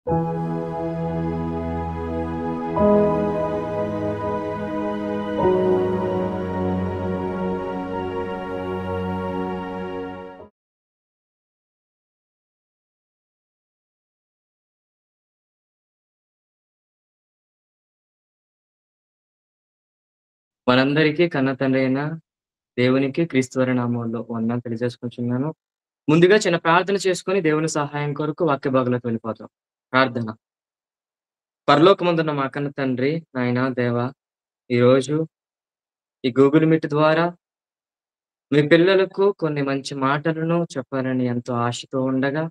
మనందరికీ కన్న తండ్రైన దేవునికి క్రీస్తువారి నామంలో వందనాలు తెలియజేసుకుంటున్నాను. ముందుగా చిన్న ప్రార్థన చేసుకొని దేవుని సహాయం కొరకు వాక్య భాగంలోకి వెళ్ళిపోతాం. ప్రార్థన. పరలోకమందున్న మా కన్న తండ్రి, నాయనా దేవా, ఈరోజు ఈ గూగుల్ మీట్ ద్వారా మీ పిల్లలకు కొన్ని మంచి మాటలను చెప్పాలని ఎంతో ఆశతో ఉండగా,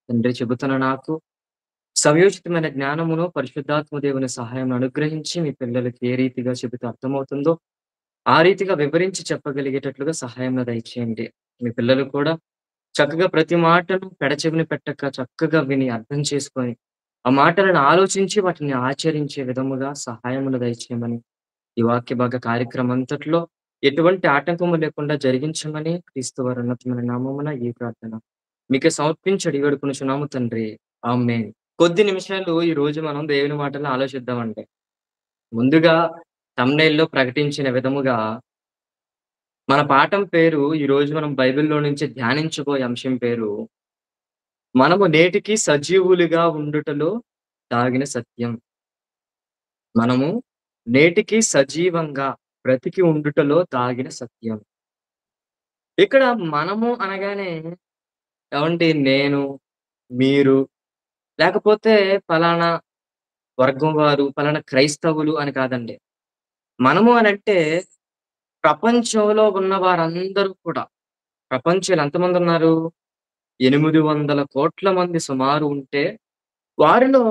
తండ్రి చెబుతున్న నాకు సమయోచితమైన జ్ఞానమును పరిశుద్ధాత్మ దేవుని సహాయం అనుగ్రహించి మీ పిల్లలకి ఏ రీతిగా చెబితే అర్థమవుతుందో ఆ రీతిగా వివరించి చెప్పగలిగేటట్లుగా సహాయంను దయచేయండి. మీ పిల్లలు కూడా చక్కగా ప్రతి మాటను పెడచెవిన పెట్టక చక్కగా విని అర్థం చేసుకొని, ఆ మాటలను ఆలోచించి వాటిని ఆచరించే విధముగా సహాయమును దయచేయమని, ఈ వాక్య భాగ కార్యక్రమం అంతట్లో ఎటువంటి ఆటంకము లేకుండా జరిగించమని క్రీస్తు వారి ఉన్నతమైన నామమున ఈ ప్రార్థన మీకే సమర్పించి అడిగి వేడుకొనుచున్నాము తండ్రి. ఆమేన్. కొద్ది నిమిషాలు ఈరోజు మనం దేవుని మాటలను ఆలోచిద్దామండి. ముందుగా థంబ్‌నెయిల్‌లో ప్రకటించిన విధముగా మన పాఠం పేరు ఈరోజు మనం బైబిల్‌లో నుంచి ధ్యానించబోయే అంశం పేరు, మనము నేటికి సజీవులుగా ఉండుటలో దాగిన సత్యం. మనము నేటికి సజీవంగా బ్రతికి ఉండుటలో దాగిన సత్యం. ఇక్కడ మనము అనగానే ఏవండి నేను, మీరు లేకపోతే పలానా వర్గం వారు, పలానా క్రైస్తవులు అని కాదండి. మనము అనంటే ప్రపంచంలో ఉన్న వారందరూ కూడా. ప్రపంచంలో ఎంతమందున్నారు? 800,00,00,000 మంది సుమారు ఉంటే, వారిలో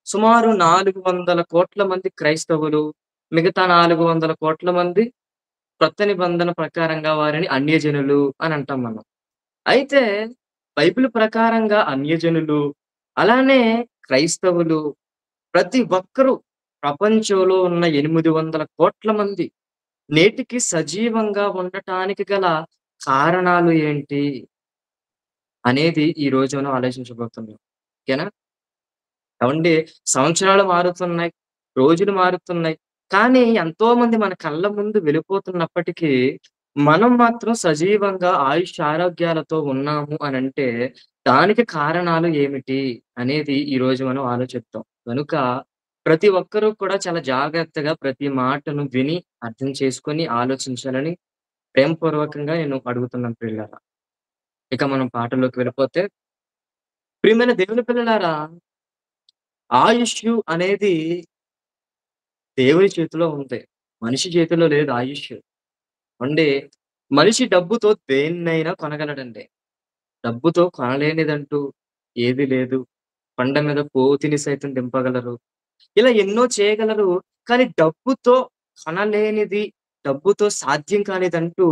సుమారు 400,00,00,000 మంది క్రైస్తవులు, మిగతా 400,00,00,000 మంది కొత్త నిబంధన ప్రకారంగా వారిని అన్యజనులు అని అంటాం మనం. అయితే బైబిల్ ప్రకారంగా అన్యజనులు, అలానే క్రైస్తవులు ప్రతి ఒక్కరు ప్రపంచంలో ఉన్న 800,00,00,000 మంది నేటికి సజీవంగా ఉండటానికి గల కారణాలు ఏంటి? అనేది ఈ రోజు మనం ఆలోచించబోతున్నాం. ఓకేనా? ఏవండీ సంవత్సరాలు మారుతున్నాయి. రోజులు మారుతున్నాయి. కానీ ఎంతోమంది మన కళ్ళ ముందు వెళ్ళిపోతున్నప్పటికీ, మనం మాత్రం సజీవంగా ఆయుష్షు ఆరోగ్యాలతో ఉన్నాము అనంటే, దానికి కారణాలు ఏమిటి? అనేది ఈరోజు మనం ఆలోచిద్దాం. గనుక ప్రతి ఒక్కరూ కూడా చాలా జాగ్రత్తగా ప్రతి మాటను విని, అర్థం చేసుకొని, ఆలోచించాలని ప్రేమపూర్వకంగా నేను అడుగుతున్నాను ప్రియులారా. ఇక మనం పాఠంలోకి వెళ్ళిపోతే, ప్రియమైన దేవుని పిల్లలారా, ఆయుష్షు అనేది దేవుని చేతిలో ఉంది. మనిషి చేతిలో లేదు ఆయుష్షు. అండి మనిషి డబ్బుతో దేన్నైనా కొనగలడండి. డబ్బుతో కొనలేనిదంటూ ఏది లేదు. కొండ మీద కోతిని సైతం దింపగలరు. ఇలా ఎన్నో చేయగలరు. కానీ డబ్బుతో కొనలేనిది, డబ్బుతో సాధ్యం కానిదంటూ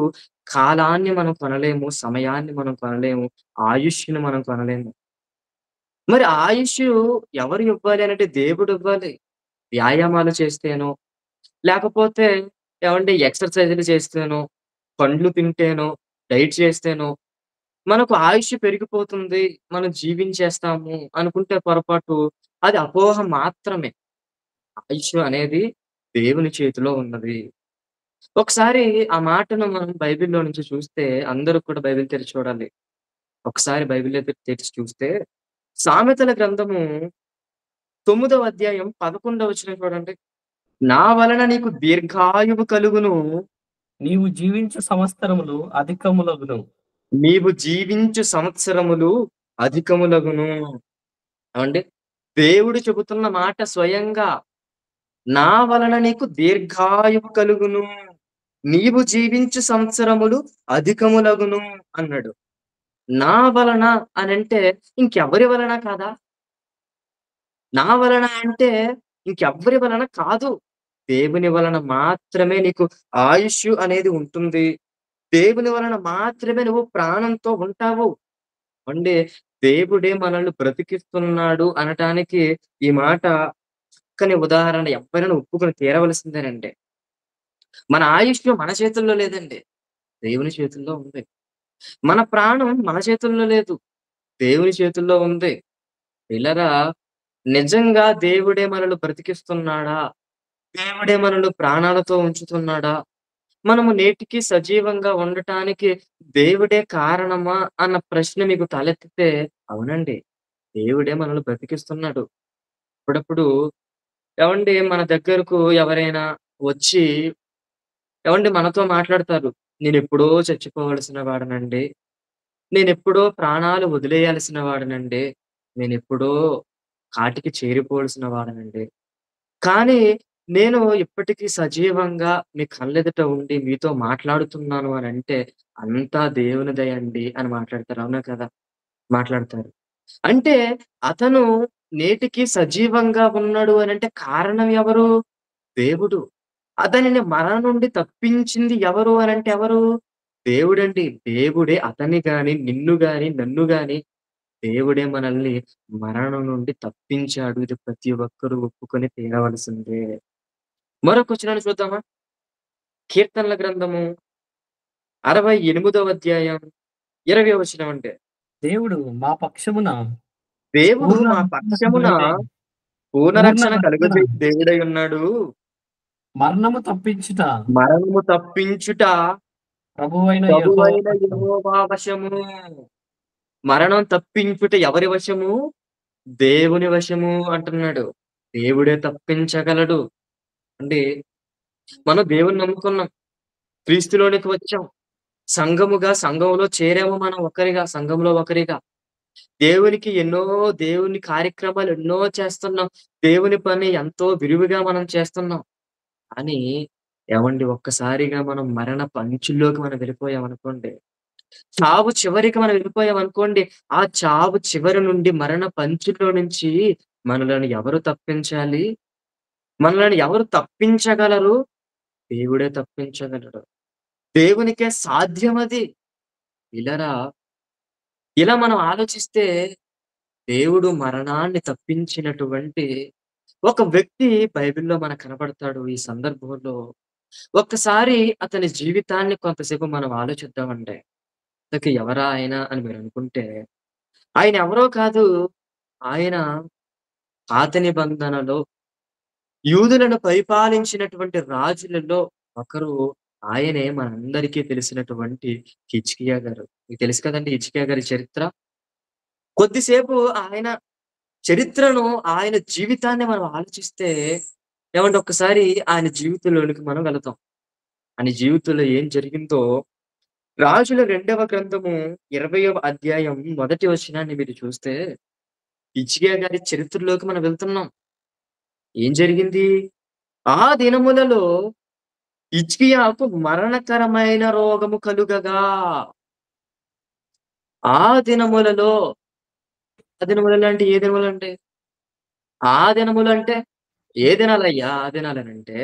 కాలాన్ని మనం కొనలేము. సమయాన్ని మనం కొనలేము. ఆయుష్‌ని మనం కొనలేము. మరి ఆయుష్షు ఎవరు ఇవ్వాలి అనంటే దేవుడివ్వాలి. వ్యాయామాలు చేస్తేనో, లేకపోతే ఏవండీ ఎక్సర్‌సైజులు చేస్తేనో, పండ్లు తింటేనో, డైట్ చేస్తేనో, మనకు ఆయుష్షు పెరిగిపోతుంది. మనం జీవించేస్తాము అనుకుంటే పొరపాటు. అది అపోహ మాత్రమే. ఆయుష్షు అనేది దేవుని చేతిలో ఉన్నది. ఒకసారి ఆ మాటను మనం బైబిల్‌లో నుంచి చూస్తే అందరూ కూడా బైబిల్ తెరిచి చూడాలి. ఒకసారి బైబిల్ తెరిచి చూస్తే సామెతల గ్రంథము 9వ అధ్యాయం 11వ వచనం చూడండి. నా వలన నీకు దీర్ఘాయువు కలుగును. నీవు జీవించు సంవత్సరములు అధికములగును. నీవు జీవించు సంవత్సరములు అధికములగును. ఏవండీ? దేవుడు చెబుతున్న మాట స్వయంగా. నా వలన నీకు దీర్ఘాయువు కలుగును. నీవు జీవించు సంవత్సరములు అధికములగును అన్నాడు. నా వలన అనంటే ఇంకెవరి వలన కాదా? నా వలన అంటే ఇంకెవ్వరి వలన కాదు. దేవుని వలన మాత్రమే నీకు ఆయుష్షు అనేది ఉంటుంది. దేవుని వలన మాత్రమే నువ్వు ప్రాణంతో ఉంటావు. అంటే దేవుడే మనల్ని బ్రతికిస్తున్నాడు అనటానికి ఈ మాట చక్కని ఉదాహరణ ఎవ్వరైనా ఒప్పుకొని తీరవలసిందేనండి. మన ఆయుష్షు మన చేతుల్లో లేదండి. దేవుని చేతుల్లో ఉంది. మన ప్రాణం మన చేతుల్లో లేదు. దేవుని చేతుల్లో ఉంది. పిల్లరా నిజంగా దేవుడే మనల్ని బ్రతికిస్తున్నాడా? దేవుడే మనల్ని ప్రాణాలతో ఉంచుతున్నాడా? మనము నేటికి సజీవంగా ఉండటానికి దేవుడే కారణమా? అన్న ప్రశ్న మీకు తలెత్తితే అవునండి. దేవుడే మనల్ని బ్రతికిస్తున్నాడు. అప్పుడప్పుడు ఏవండీ మన దగ్గరకు ఎవరైనా వచ్చి ఏవండీ మనతో మాట్లాడతారు. నేనెప్పుడో చచ్చిపోవలసిన వాడినండి. నేనెప్పుడో ప్రాణాలు వదిలేయాల్సిన వాడినండి. నేనెప్పుడో కాటికి చేరిపోవలసిన వాడినండి. కానీ నేను ఇప్పటికీ సజీవంగా మీ కళ్ళెదుట ఉండి మీతో మాట్లాడుతున్నాను అనంటే అంతా దేవుని దయ అండి అని మాట్లాడతారు. అవునా కదా! మాట్లాడతారు. అంటే అతను నేటికి సజీవంగా ఉన్నాడు అనంటే కారణం ఎవరు? దేవుడు. అతనిని మరణం నుండి తప్పించింది ఎవరు అనంటే ఎవరు? దేవుడండి. దేవుడే అతన్ని గాని, నిన్ను గాని, నన్ను గాని దేవుడే మనల్ని మరణం నుండి తప్పించాడు. ఇది ప్రతి ఒక్కరు ఒప్పుకొని తీరవలసిందే. మరొక వచనాన్ని చూద్దామా? కీర్తనల గ్రంథము 68వ అధ్యాయం 20వ వచనం అండి. దేవుడు మా పక్షమున దేవుడు పూర్ణ మా రక్షణ పక్షమున కలుగజేయి పూర్ణ పూర్ణ రక్షణ రక్షణ కలుగజేయు దేవుడై ఉన్నాడు. మరణము తప్పించుట మరణము తప్పించుట ప్రభువైన యెహోవా ప్రభువైన వశము. యెహోవా వశము. మరణం తప్పించుట ఎవరి వశము? దేవుని వశము అంటున్నాడు. దేవుడే తప్పించగలడు. అండి మనం దేవుడిని నమ్ముకున్నాం. క్రీస్తులోనికి వచ్చాం. సంఘంలో చేరాము మనం ఒకరిగా, సంఘంలో ఒకరిగా. దేవుని కార్యక్రమాలు ఎన్నో చేస్తున్నాం. దేవుని పని ఎంతో విరివిగా మనం చేస్తున్నాం. కానీ ఏవండీ ఒక్కసారిగా మనం మరణపు అంచుల్లోకి మనం వెళ్ళిపోయామనుకోండి. చావు చివరికి మనం వెళ్ళిపోయామనుకోండి. ఆ చావు చివరి నుండి మరణపు అంచుల్లో నుంచి మనలను ఎవరు తప్పించాలి? మనలను ఎవరు తప్పించగలరు? దేవుడే తప్పించగలడు. దేవునికే సాధ్యమది. ఇలరా ఇలా మనం ఆలోచిస్తే దేవుడు మరణాన్ని తప్పించినటువంటి ఒక వ్యక్తి బైబిల్‌లో మనకు కనపడతాడు. ఈ సందర్భంలో ఒక్కసారి అతని జీవితాన్ని కొంతసేపు మనం ఆలోచిద్దామండి. ఇంతకీ ఎవరా ఆయన అని మీరనుకుంటే, ఆయన ఎవరో కాదు. ఆయన పాత నిబంధనలో యూదులను పరిపాలించినటువంటి రాజులలో ఒకరు. ఆయనే మనందరికీ తెలిసినటువంటి హిజ్కియా గారు. మీకు తెలుసు కదండీ హిజ్కియా గారి చరిత్ర. కొద్దిసేపు ఆయన చరిత్రను, ఆయన జీవితాన్ని మనం ఆలోచిస్తే ఏమంటే ఒక్కసారి ఆయన జీవితంలోనికి మనం వెళతాం. ఆయన జీవితంలో ఏం జరిగిందో రాజుల రెండవ గ్రంథము 20వ అధ్యాయం మొదటి వచనాన్ని మీరు చూస్తే హిజ్కియా గారి చరిత్రలోకి మనం వెళ్తున్నాం. ఏం జరిగింది? ఆ దినములలో హిజ్కియాకు మరణకరమైన రోగము కలుగగా, ఆ దినములలో ఆ దినములలో అంటే ఏ దినములండి? ఆ దినములంటే ఏ దినాలయ్యా ఆ దినాలనంటే?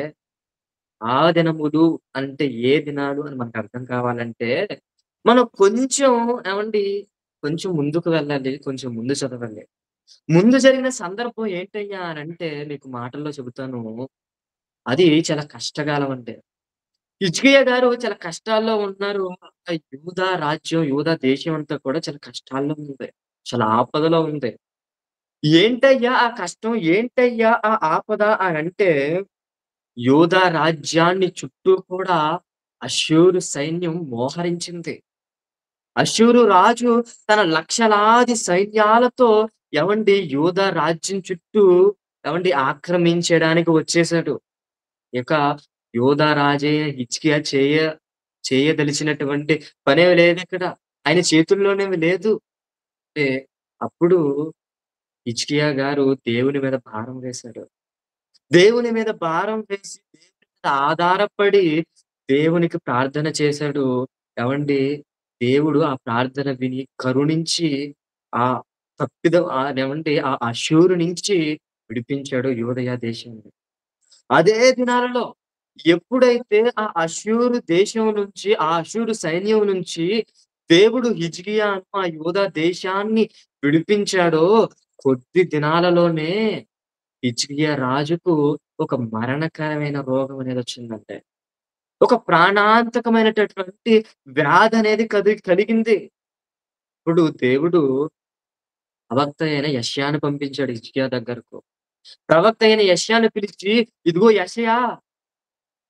ఆ దినములు అంటే ఏ దినాలు అని మనకర్థం కావాలంటే, మనం కొంచెం ఏవండీ కొంచెం ముందుకు వెళ్ళాలి. కొంచెం ముందు చదవాలి. ముందు జరిగిన సందర్భం ఏంటయ్యా అనంటే మీకు మాటల్లో చెబుతాను. అది చాలా కష్టకాలం అండి. హిజ్కియా గారు చాలా కష్టాల్లో ఉన్నారు. యూదా రాజ్యం, యూదా దేశం అంతా కూడా చాలా కష్టాల్లో ఉంది. చాలా ఆపదలో ఉంది. ఏంటయ్యా ఆ కష్టం? ఏంటయ్యా ఆ ఆపద అనంటే యూదా రాజ్యాన్ని చుట్టూ కూడా అష్షూరు సైన్యం మోహరించింది. అష్షూరు రాజు తన లక్షలాది సైన్యాలతో ఏవండీ యూదా రాజ్యం చుట్టూ ఆక్రమించడానికి వచ్చేసాడు. ఇక యూదా రాజైన హిజ్కియా చేయదలిచినటువంటి పనేమి లేదిక్కడ. ఆయన చేతుల్లోనేమి లేదు. అంటే అప్పుడు హిజ్కియా గారు దేవుని మీద భారం వేశాడు. దేవుని మీద భారం వేసి, దేవుని మీద ఆధారపడి దేవునికి ప్రార్థన చేశాడు. ఏవండీ దేవుడు ఆ ప్రార్థన విని కరుణించి ఆ ఆ అష్షూరు నుంచి విడిపించాడు యూదయ దేశాన్ని. అదే దినాలలో ఎప్పుడైతే ఆ అష్షూరు దేశం నుంచి, ఆ అష్షూరు సైన్యం నుంచి దేవుడు హిజ్కియాను, ఆ యూదా దేశాన్ని విడిపించాడో, కొద్ది దినాలలోనే హిజ్కియా రాజుకు ఒక మరణకరమైన రోగం అనేదొచ్చిందంటే. ఒక ప్రాణాంతకమైనటటువంటి వ్యాధనేది కలిగింది. ఇప్పుడు దేవుడు ప్రవక్త అయిన యెషయాను పంపించాడు హిజ్కియా దగ్గరకు. ప్రవక్త అయిన యెషయాను పిలిచి, "ఇదిగో యెషయా,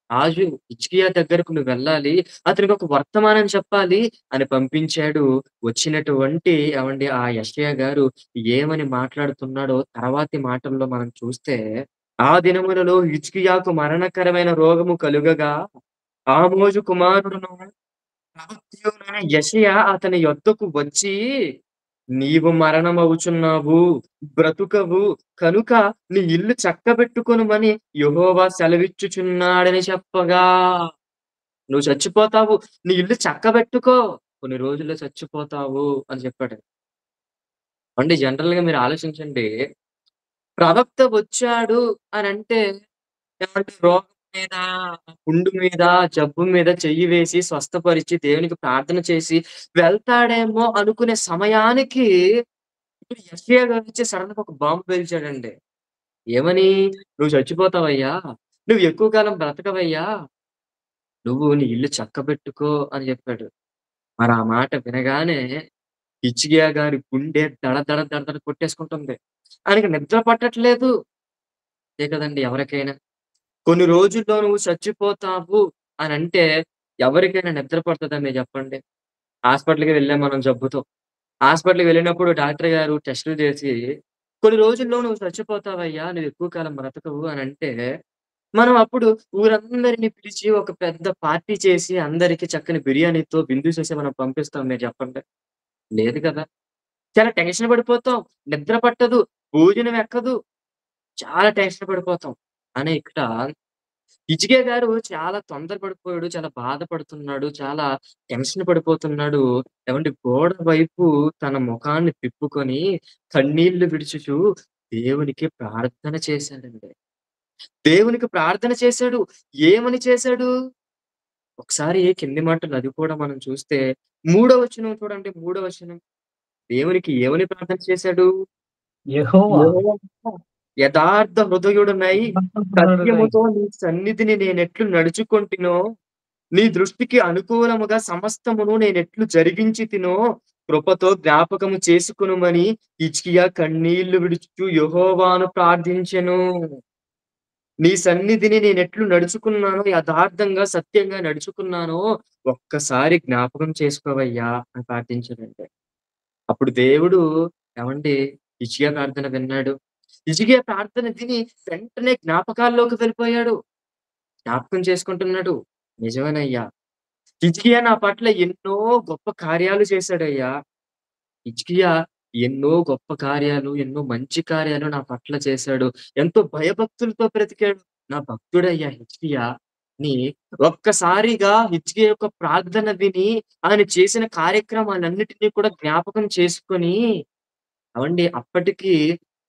రాజు హిజ్కియా దగ్గరకు నువ్వెళ్ళాలి. అతనికి ఒక వర్తమానం చెప్పాలి" అని పంపించాడు. వచ్చినటువంటి ఆ యెషయా గారు ఏమని మాట్లాడుతున్నాడో తర్వాతి మాటల్లో మనం చూస్తే, "ఆ దినములలో హిజ్కియాకు మరణకరమైన రోగము కలుగగా, ఆమోజు కుమారుడును ప్రవక్తయునైన యెషయా అతని యొద్దకు వచ్చి, నీవు మరణమవుచున్నావు, బ్రతుకవు. కనుక నీ ఇల్లు చక్కబెట్టుకొనుమని యెహోవా సెలవిచ్చుచున్నాడని చెప్పగా, నువ్వు చచ్చిపోతావు. నీ ఇల్లు చక్కబెట్టుకో. కొన్ని రోజుల్లో చచ్చిపోతావు అని చెప్పాడు. జనరల్‌గా మీరు ఆలోచించండి. ప్రవక్త వచ్చాడు అనంటే ఏమంటే రోగం మీద, పుండు మీద, జబ్బు మీద చెయ్యి వేసి స్వస్థపరిచి దేవునికి ప్రార్థన చేసి వెళ్తాడేమో అనుకునే సమయానికి ఇప్పుడు యెషయా గారొచ్చి సడెన్‌గా ఒక బాంబ్ పేల్చాడండి. ఏమని? "నువ్వు చచ్చిపోతావయ్యా! నువ్వు ఎక్కువ కాలం బ్రతకవయ్యా! నువ్వు నీ ఇల్లు చక్కబెట్టుకో" అని చెప్పాడు. మరి ఆ మాట వినగానే హిజ్కియా గారి గుండె దడ దడ దడ దడ కొట్టేసుకుంటుంది. ఆయనకి నిద్ర పట్టట్లేదు. అంతే కదండీ ఎవరికైనా. కొన్ని రోజుల్లో నువ్వు చచ్చిపోతావు అనంటే ఎవరికైనా నిద్ర పడతదా మీరు చెప్పండి? హాస్పిటల్‌కి వెళ్ళాం మనం జబ్బుతో. హాస్పిటల్‌కి వెళ్ళినప్పుడు డాక్టర్ గారు టెస్టులు చేసి, "కొన్ని రోజుల్లో నువ్వు చచ్చిపోతావయ్యా! నువ్వు ఎక్కువ కాలం బ్రతకవు" అనంటే, మనం అప్పుడు ఊరందరిని పిలిచి ఒక పెద్ద పార్టీ చేసి అందరికి చక్కని బిర్యానీతో విందు చేసి మనం పంపిస్తాం మీరు చెప్పండి? లేదు కదా! చాలా టెన్షన్ పడిపోతాం. నిద్ర పట్టదు. భోజనం ఎక్కదు. చాలా టెన్షన్ పడిపోతాం. అని ఇక్కడ హిజ్కియా గారు చాలా తొందర పడిపోయాడు. చాలా బాధపడుతున్నాడు. చాలా టెన్షన్ పడిపోతున్నాడు. గోడ వైపు తన ముఖాన్ని తిప్పుకొని కన్నీళ్లు విడుచుచు దేవునికి ప్రార్థన చేశాడండి. దేవునికి ప్రార్థన చేశాడు. ఏమని చేశాడు? ఒకసారి కింది మాటలు అది కూడా మనం చూస్తే మూడో వచనం చూడండి. మూడో వచనం. దేవునికి ఏమని ప్రార్థన చేశాడు? యెహోవా యెహోవా యథార్థ హృదయుడనై యథార్థపరుడనై సత్యముతో నీ సన్నిధిని నేనెట్లు నడుచుకొంటినో, నీ దృష్టికి అనుకూలముగా సమస్తమును నేనెట్లు జరిగించితినో కృపతో జ్ఞాపకము చేసుకొనుమని హిజ్కియా కన్నీళ్లు విడుచుచు యెహోవాను ప్రార్థించెను. నీ సన్నిధిని నేనెట్లు నడుచుకున్నానో, యథార్థంగా, సత్యంగా నడుచుకున్నానో ఒక్కసారి జ్ఞాపకం చేసుకోవయ్యా అని ప్రార్థించాడండి. అప్పుడు దేవుడు ఏవండీ హిజ్కియా ప్రార్థన విన్నాడు. హిజ్కియా ప్రార్థన విని వెంటనే జ్ఞాపకాల్లోకి వెళ్ళిపోయాడు. జ్ఞాపకం చేసుకుంటున్నాడు. నిజమేనయ్యా! హిజ్కియా నా పట్ల ఎన్నో గొప్ప కార్యాలు చేశాడయ్యా! హిజ్కియా ఎన్నో గొప్ప కార్యాలు, ఎన్నో మంచి కార్యాలు నా పట్ల చేశాడు. ఎంతో భయభక్తులతో బ్రతికాడు. నా భక్తుడయ్యా హిజ్కియా అని ఒక్కసారిగా హిజ్కియా యొక్క ప్రార్థన విని, ఆయన చేసిన కార్యక్రమాలన్నిటిని కూడా జ్ఞాపకం చేసుకొని అప్పటికి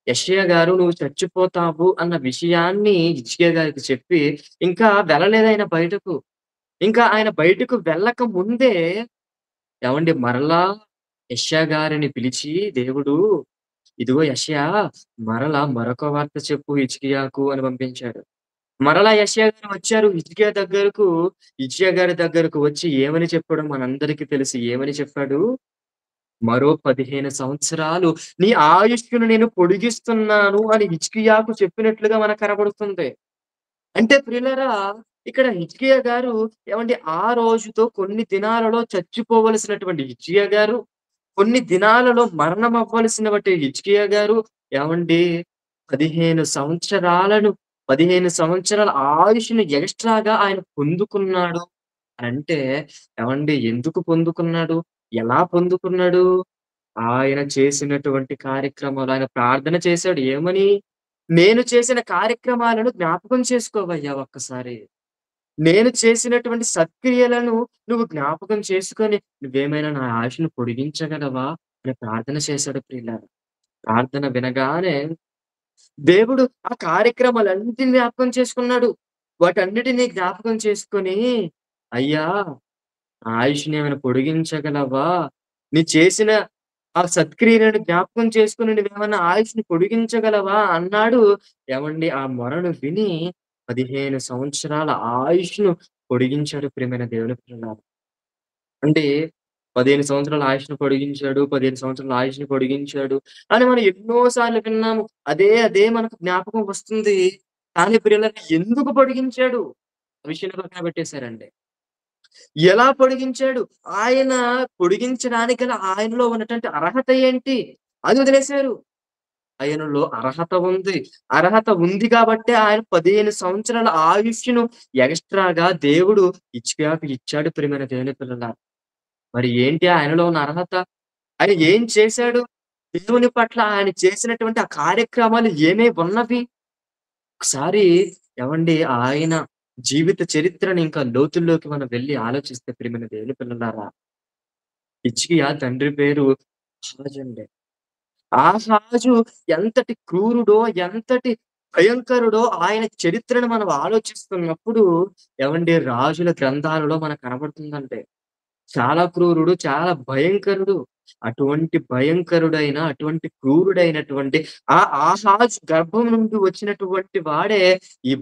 యెషయా గారు నువ్వు చచ్చిపోతావు అన్న విషయాన్ని హిజ్కియా గారికి చెప్పి, ఇంకా వెళ్ళలేదాయన బయటకు. ఇంకా ఆయన బయటకు వెళ్ళక ముందే మరలా యెషయా గారిని పిలిచి దేవుడు, "ఇదిగో యెషయా మరలా మరొక వార్త చెప్పు హిజ్కియాకు" అని పంపించాడు. మరలా యెషయా గారు వచ్చారు హిజ్కియా దగ్గరకు. హిజ్కియా గారి దగ్గరకు వచ్చి ఏమని చెప్పాడో మనందరికీ తెలుసు. ఏమని చెప్పాడు? మరో 15 సంవత్సరాలు నీ ఆయుష్‌ను నేను పొడిగిస్తున్నాను అని హిజ్కియాకు చెప్పినట్లుగా మనకు కనబడుతుంది. అంటే ప్రియులారా, ఇక్కడ హిజ్కియా గారు ఆ రోజుతో కొన్ని దినాలలో చచ్చిపోవలసినటువంటి హిజ్కియా గారు, కొన్ని దినాలలో మరణం అవ్వాల్సినటువంటి హిజ్కియా గారు ఏవండీ 15 సంవత్సరాలను 15 సంవత్సరాల ఆయుష్‌ని ఎక్స్‌ట్రాగా ఆయన పొందుకున్నాడు అనంటే ఎందుకు పొందుకున్నాడు? ఎలా పొందుకున్నాడు? ఆయన చేసినటువంటి కార్యక్రమాలు ఆయన ప్రార్థన చేశాడు. ఏమని? నేను చేసిన కార్యక్రమాలను జ్ఞాపకం చేసుకోవయ్యా ఒక్కసారి. నేను చేసినటువంటి సత్క్రియలను నువ్వు జ్ఞాపకం చేసుకొని, నువ్వేమైనా నా ఆయుష్‌ను పొడిగించగలవా? అని ప్రార్థన చేశాడు ప్రియులారా. ప్రార్థన వినగానే దేవుడు ఆ కార్యక్రమాలన్నిటిని జ్ఞాపకం చేసుకున్నాడు. వాటన్నిటిని జ్ఞాపకం చేసుకొని, అయ్యా! నా ఆయుష్‌ని ఏమైనా పొడిగించగలవా? నీ చేసిన ఆ సత్క్రియలను జ్ఞాపకం చేసుకొని నువ్వేమన్నా ఆయుష్‌ని పొడిగించగలవా? అన్నాడు. ఆ మొరను విని 15 సంవత్సరాల ఆయుష్‌ను పొడిగించాడు ప్రియమైన దేవుని పిల్లలారా. అంటే 15 సంవత్సరాల ఆయుష్‌ని పొడిగించాడు, 15 సంవత్సరాల ఆయుష్‌ని పొడిగించాడు అని మనం ఎన్నో సార్లు విన్నాము. అదే మనకు జ్ఞాపకం వస్తుంది. కానీ ప్రియులారా ఎందుకు పొడిగించాడు? ఆ విషయాన్ని పక్కన పెట్టేసారండి. ఎలా పొడిగించాడు? ఆయన పొడిగించడానికి గల ఆయనలో ఉన్నటువంటి అర్హత ఏంటి? అది వదిలేసారు. ఆయనలో అర్హత ఉంది. అర్హత ఉంది గాబట్టే ఆయన 15 సంవత్సరాల ఆయుష్‌ను ఎక్స్‌ట్రాగా దేవుడు హిజ్కియాకి ఇచ్చాడు ప్రియమైన దేవుని పిల్లలారా. మరి ఏంటి ఆయనలో ఉన్న అర్హత? ఆయన ఏం చేశాడు? దేవుని పట్ల ఆయన చేసినటువంటి ఆ కార్యక్రమాలు ఏమేమి ఉన్నవి? ఒకసారి ఏవండీ ఆయన జీవిత చరిత్రని ఇంకా లోతుల్లోకి మనం వెళ్లి ఆలోచిస్తే ప్రియమైన దేవుని పిల్లలారా, హిజ్కియా తండ్రి పేరు ఆహాజు అండి. ఆహాజు ఎంతటి క్రూరుడో, ఎంతటి భయంకరుడో ఆయన చరిత్రను మనం ఆలోచిస్తున్నప్పుడు ఏవండీ రాజుల గ్రంథాలలో మనకు కనబడుతుందండి. చాలా క్రూరుడు, చాలా భయంకరుడు. అటువంటి భయంకరుడైన, అటువంటి క్రూరుడైనటువంటి ఆ ఆహాజు గర్భం నుండి వచ్చినటువంటి వాడే ఈ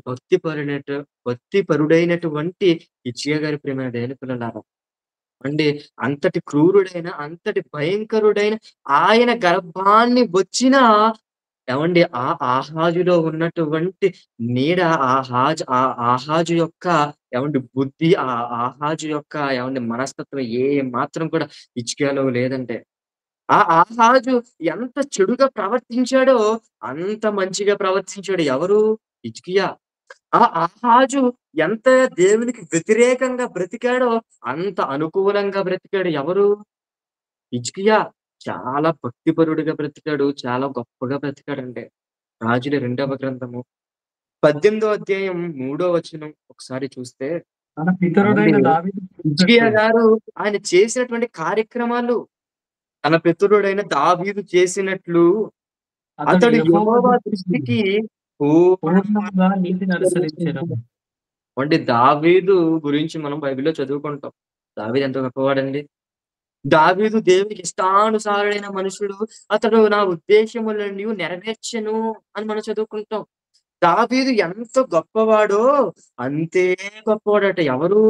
భక్తిపరుడైనటువంటి హిజ్కియా గారి ప్రియమైన దేవుని పిల్లలారా. అండి అంతటి క్రూరుడైన, అంతటి భయంకరుడైన ఆయన గర్భాన్ని వచ్చిన ఏవండీ ఆహాజులో ఉన్నటువంటి నీడ ఆహాజు యొక్క ఏవండీ బుద్ధి ఆహాజు యొక్క ఏవండీ మనస్తత్వం ఏ మాత్రం కూడా హిజ్కియాలో లేదండి. ఆహాజు ఎంత చెడుగా ప్రవర్తించాడో అంత మంచిగా ప్రవర్తించాడు. ఎవరు? హిజ్కియా. ఆహాజు ఎంత దేవునికి వ్యతిరేకంగా బ్రతికాడో అంత అనుకూలంగా బ్రతికాడు. ఎవరు? హిజ్కియా. చాలా భక్తిపరుడుగా బ్రతికాడు. చాలా గొప్పగా బ్రతికాడండి. రాజుల రెండవ గ్రంథము 18 అధ్యాయం 3 వచనం ఒకసారి చూస్తే తన ఏవండీ పితరుడైన దావీదు హిజ్కియా చేసినట్టు గారు ఆయన చేసినటువంటి కార్యక్రమాలు తన పితరుడైన దావీదు చేసినట్లు అతడు అతడు యెహోవా యెహోవా దృష్టికి దృష్టికి పూర్ణముగా పూర్ణముగా నీతిని అనుసరించెను. అనుసరించెను. అంటే దావీదు గురించి మనం బైబిల్‌లో చదువుకుంటాం. దావీదు ఎంత గొప్పవాడండి. దావీదు దేవునికి ఇష్టానుసారుడైన మనుషుడు. అతడు నా ఉద్దేశములన్నీయు నెరవేర్చెను అని మనం చదువుకుంటాం. దావీదు ఎంత గొప్పవాడో అంతే గొప్పవాడట. ఎవరు?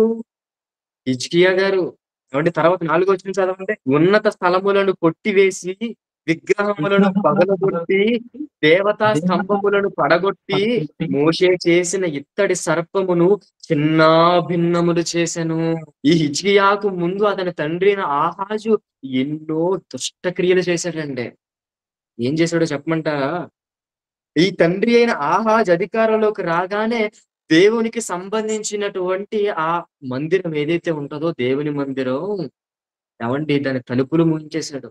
హిజ్కియా గారు. ఏవండీ తర్వాత 4 వచనం చదవండి. ఉన్నత స్థలములను కొట్టివేసి, విగ్రహములను విగ్రహములను పగలగొట్టి, పగలగొట్టి దేవతా దేవతా స్తంభములను పడగొట్టి, పడగొట్టి మోషే చేసిన ఇత్తడి సర్పమును చిన్నాభిన్నములు చేసెను. ఈ హిజ్కియాకు ముందు అతని తండ్రి అయిన ఆహాజు ఎన్నో దుష్ట క్రియలు చేశాడండి. ఏం చేశాడో చెప్పమంటారా? ఈ తండ్రి అయిన ఆహాజ్ అధికారంలోకి రాగానే దేవునికి సంబంధించినటువంటి ఆ మందిరం ఏదైతే ఉంటదో దేవుని మందిరం ఏవండీ దాని తలుపులు మూయించేశాడు.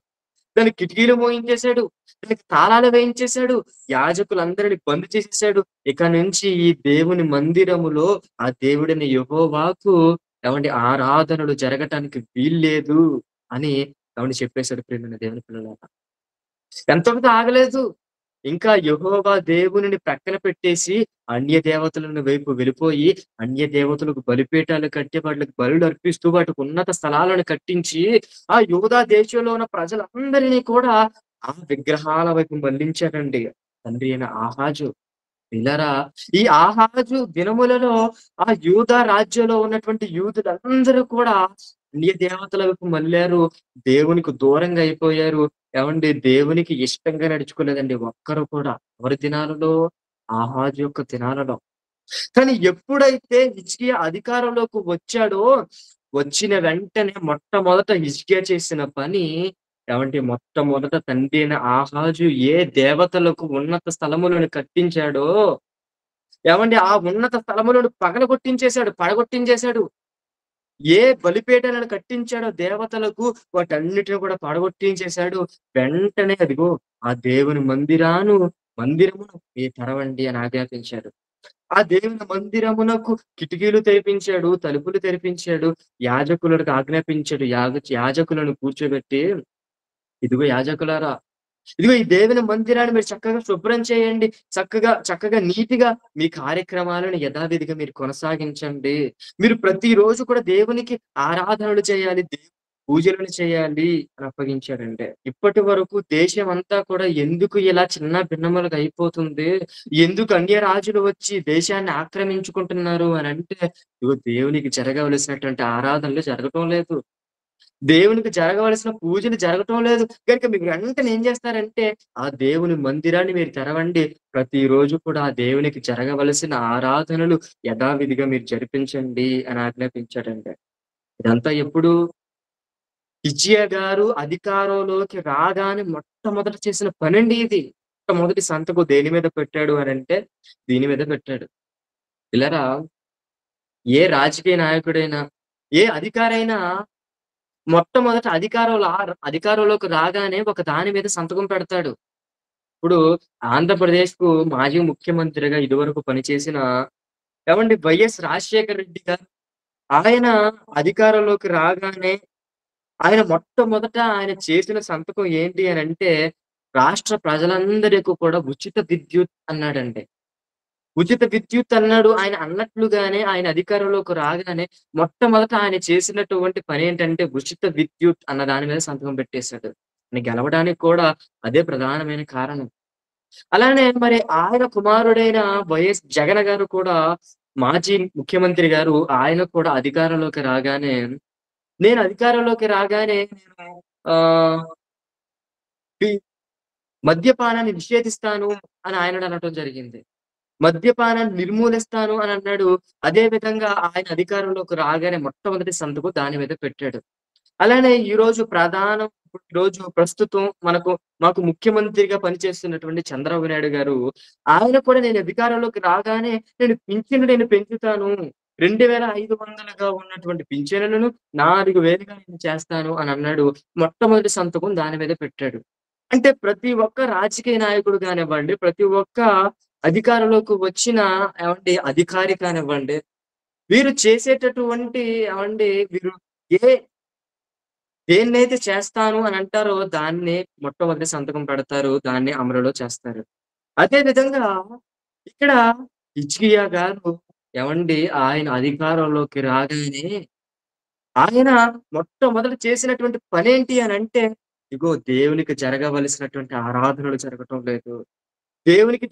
దాని కిటికీలు మోయించేశాడు. దానికి తాళాలు వేయించేశాడు. యాజకులందరిని బంద్ చేసేసాడు. ఇక నుంచి ఈ దేవుని మందిరములో ఆ దేవుడైన యెహోవాకు ఏవండీ ఆరాధనలు జరగటానికి వీల్లేదు అని ఏవండీ చెప్పేసాడు ప్రియమైన దేవుని పిల్లలారా. ఎంతటితో ఆగలేదు. ఇంకా యెహోవా దేవునిని ప్రక్కన పెట్టేసి అన్య దేవతలను వైపు వెళ్ళిపోయి, అన్య దేవతలకు బలిపీఠాలు కట్టి వాటికి బలులర్పిస్తూ వాటికి ఉన్నత స్థలాలను కట్టించి, ఆ యూదా దేశంలో ఉన్న ప్రజలందరినీ కూడా ఆ విగ్రహాల వైపు మళ్లించాడండి. తండ్రి అయిన ఆహాజు. పిల్లరా ఈ ఆహాజు దినములలో ఆ యూదా రాజ్యంలో ఉన్నటువంటి యూదులందరూ కూడా అన్య దేవతల వైపు మళ్ళారు. దేవునికి దూరంగా అయిపోయారు. ఏవండీ దేవునికి ఇష్టంగా నడుచుకోలేదండి ఒక్కరు కూడా. ఎవరి దినాలలో? ఆహాజు యొక్క దినాలలో. కానీ ఎప్పుడైతే హిజ్కియా అధికారంలోకి వచ్చాడో, వచ్చిన వెంటనే మొట్టమొదట హిజ్కియా చేసిన పని ఏవండీ మొట్టమొదట తండ్రి అయిన ఆహాజు ఏ దేవతలకు ఉన్నత స్థలములను కట్టించాడో, ఏవండీ ఆ ఉన్నత స్థలములను పగలగొట్టించేసాడు, పడగొట్టించేసాడు. ఏ బలిపీఠాలను కట్టించాడో దేవతలకు వాటన్నిటిని కూడా పడగొట్టించేసాడు. వెంటనే అదిగో ఆ దేవుని మందిరమును మీరు తెరవండి అని ఆజ్ఞాపించాడు. ఆ దేవుని మందిరమునకు కిటికీలు తెరిపించాడు, తలుపులు తెరిపించాడు, యాజకులకు ఆజ్ఞాపించాడు. యాజకులను కూర్చోబెట్టి, ఇదిగో యాజకులారా, ఇదిగో ఈ దేవుని మందిరాన్ని మీరు చక్కగా శుభ్రం చేయండి. చక్కగా నీట్‌గా మీ కార్యక్రమాలను యథావిధిగా మీరు కొనసాగించండి. మీరు ప్రతిరోజు కూడా దేవునికి ఆరాధనలు చేయాలి. పూజలను చేయాలి అని అప్పగించాడండి. ఇప్పటి వరకు దేశమంతా కూడా ఎందుకు ఇలా చిన్న భిన్నములుగా అయిపోతుంది? ఎందుకు అన్య రాజులు వచ్చి దేశాన్ని ఆక్రమించుకుంటున్నారు అనంటే, ఇదిగో దేవునికి జరగవలసినటువంటి ఆరాధనలు జరగటం లేదు. దేవునికి జరగవలసిన పూజలు జరగటం లేదు. గనుక మీరు వెంటనే ఏం చేస్తారంటే, ఆ దేవుని మందిరాన్ని మీరు తెరవండి. ప్రతిరోజు కూడా ఆ దేవునికి జరగవలసిన ఆరాధనలు యథావిధిగా మీరు జరిపించండి అని ఆజ్ఞాపించాడండి. ఇదంతా ఎప్పుడు హిజ్కియా గారు అధికారంలోకి రాగానే మొట్టమొదట చేసిన పనండి ఇది. మొట్టమొదటి సంతకం దేని మీద పెట్టాడు అనంటే, దీని మీద పెట్టాడు. పిల్లరా, ఏ రాజకీయ నాయకుడైనా, ఏ అధికారైనా మొట్టమొదట అధికారంలోకి రాగానే ఒక దాని మీద సంతకం పెడతాడు. ఇప్పుడు ఆంధ్రప్రదేశ్‌కు మాజీ ముఖ్యమంత్రిగా ఇదివరకు పనిచేసిన వైఎస్ రాజశేఖర రెడ్డి గారు, ఆయన అధికారంలోకి రాగానే ఆయన మొట్టమొదట ఆయన చేసిన సంతకం ఏంటి అనంటే, రాష్ట్ర ప్రజలందరికి కూడా ఉచిత విద్యుత్ అన్నాడండి. ఉచిత విద్యుత్ అన్నాడు. ఆయన అన్నట్లుగానే ఆయన అధికారంలోకి రాగానే మొట్టమొదట ఆయన చేసినటువంటి పనేంటంటే ఉచిత విద్యుత్ అన్న దాని మీద సంతకం పెట్టేసాడు. ఆయన గెలవడానికి కూడా అదే ప్రధానమైన కారణం. అలానే మరి ఆయన కుమారుడైన వైఎస్ జగన్ గారు కూడా మాజీ ముఖ్యమంత్రి గారు ఆయన కూడా అధికారంలోకి రాగానే, నేను అధికారంలోకి రాగానే నేను ఆహ్, ఈ మద్యపానాన్ని నిషేధిస్తాను అని ఆయన అనటం జరిగింది. మద్యపానాన్ని నిర్మూలిస్తాను అని అన్నాడు. అదే విధంగా ఆయన అధికారంలోకి రాగానే మొట్టమొదటి సంతకం దాని మీద పెట్టాడు. అలానే ఈరోజు ప్రస్తుతం మాకు ముఖ్యమంత్రిగా పనిచేస్తున్నటువంటి చంద్రబాబు నాయుడు గారు, ఆయన కూడా నేను అధికారంలోకి రాగానే నేను పెంచుతాను. 2,500గా ఉన్నటువంటి పింఛనులను 4,000గా నేను చేస్తాను అని అన్నాడు. మొట్టమొదటి సంతకం దాని మీద పెట్టాడు. అంటే ప్రతి ఒక్క రాజకీయ నాయకుడు కానివ్వండి, ప్రతి ఒక్క అధికారంలోకి వచ్చిన అధికారి కానివ్వండి, వీరు చేసేటటువంటి వీరు ఏ దేన్నైతే చేస్తాను అని అంటారో దాన్ని మొట్టమొదటి సంతకం పెడతారు. దాన్ని అమలులో చేస్తారు. అదే విధంగా ఇక్కడ హిజ్కియా గారు ఆయన అధికారంలోకి రాగానే ఆయన మొట్టమొదట చేసినటువంటి పనేంటి అనంటే, ఇగో దేవునికి జరగవలసినటువంటి ఆరాధనలు జరగటం లేదు. దేవునికి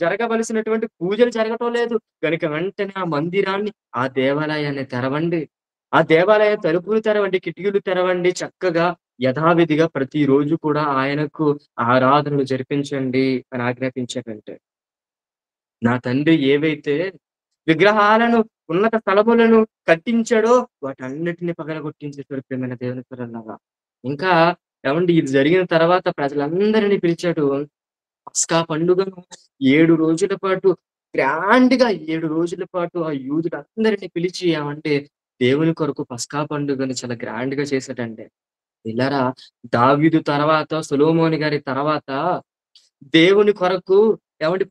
జరగవలసినటువంటి పూజలు జరగటం లేదు. గనుక వెంటనే ఆ మందిరాన్ని, ఆ దేవాలయాన్ని తెరవండి. ఆ దేవాలయ తలుపులు తెరవండి, కిటికీలు తెరవండి. చక్కగా యథావిధిగా ప్రతిరోజు కూడా ఆయనకు ఆరాధనలు జరిపించండి అని ఆజ్ఞాపించాడంటే, నా తండ్రి ఏవైతే విగ్రహాలను, ఉన్నత స్థలములను కట్టించాడో వాటన్నిటిని పగలగొట్టించేసాడు ప్రియమైన దేవుని పిల్లలారా. ఇంకా ఇది జరిగిన తర్వాత ప్రజలందరిని పిలిచాడు. పస్కా పండుగను 7 రోజుల పాటు గ్రాండ్‌గా 7 రోజుల పాటు ఆ యూదులందరిని పిలిచి దేవుని కొరకు పస్కా పండుగను చాలా గ్రాండ్‌గా చేసాడండి. ఇలారా దావీదు తర్వాత, సొలొమోను గారి తర్వాత దేవుని కొరకు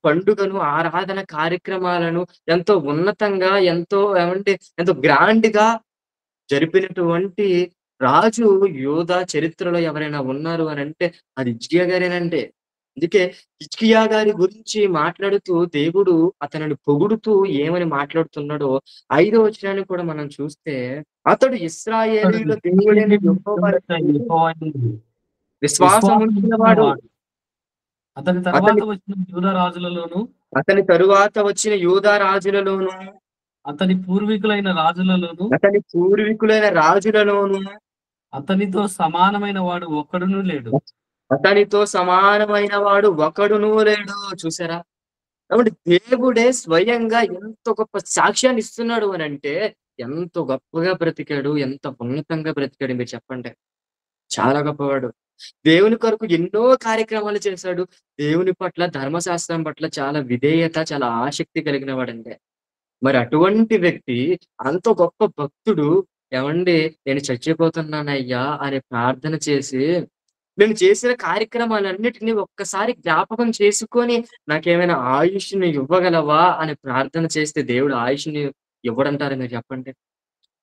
పండుగను, ఆరాధన కార్యక్రమాలను ఎంతో ఉన్నతంగా, ఎంతో గ్రాండ్‌గా జరిపినటువంటి రాజు యూదా చరిత్రలో ఎవరైనా ఉన్నారు అనంటే అది హిజ్కియా గారేనండి. అందుకే హిజ్కియా గారి గురించి మాట్లాడుతూ దేవుడు అతనిని పొగుడుతూ ఏమని మాట్లాడుతున్నాడో 5వ వచనాన్ని కూడా మనం చూస్తే, అతడు అతడు ఇశ్రాయేలీయుల దేవుడైన ఇశ్రాయేలు దేవుడైన యెహోవాయందు యెహోవాయందు విశ్వాసముంచినవాడు. విశ్వాసముంచినవాడు. అతని తరువాత అతని వచ్చిన యూదా రాజులలోను, అతని తరువాత వచ్చిన యూదా రాజులలోను, అతని పూర్వీకులైన రాజులలోను, అతని పూర్వీకులైన రాజులలోను అతనితో సమానమైన వాడు ఒక్కడునూ లేడు. అతనితో సమానమైన వాడు ఒకడునూ లేడు. చూసారా? కాబట్టి దేవుడే స్వయంగా ఎంత గొప్ప సాక్ష్యాన్ని ఇస్తున్నాడు అనంటే, ఎంత గొప్పగా బ్రతికాడు, ఎంత ఉన్నతంగా బ్రతికాడు మీరు చెప్పండి. చాలా గొప్పవాడు. దేవుని కొరకు ఎన్నో కార్యక్రమాలు చేశాడు. దేవుని పట్ల, ధర్మశాస్త్రం పట్ల చాలా విధేయత, చాలా ఆసక్తి కలిగిన వాడండి. మరి అటువంటి వ్యక్తి, అంత గొప్ప భక్తుడు నేను చచ్చిపోతున్నానయ్యా అని ప్రార్థన చేసి, నేను చేసిన కార్యక్రమాలన్నిటిని ఒక్కసారి జ్ఞాపకం చేసుకొని, నాకేమైనా ఆయుష్‌ని ఇవ్వగలవా అని ప్రార్థన చేస్తే దేవుడు ఆయుష్‌ని ఇవ్వడంటారా మీరు చెప్పండి?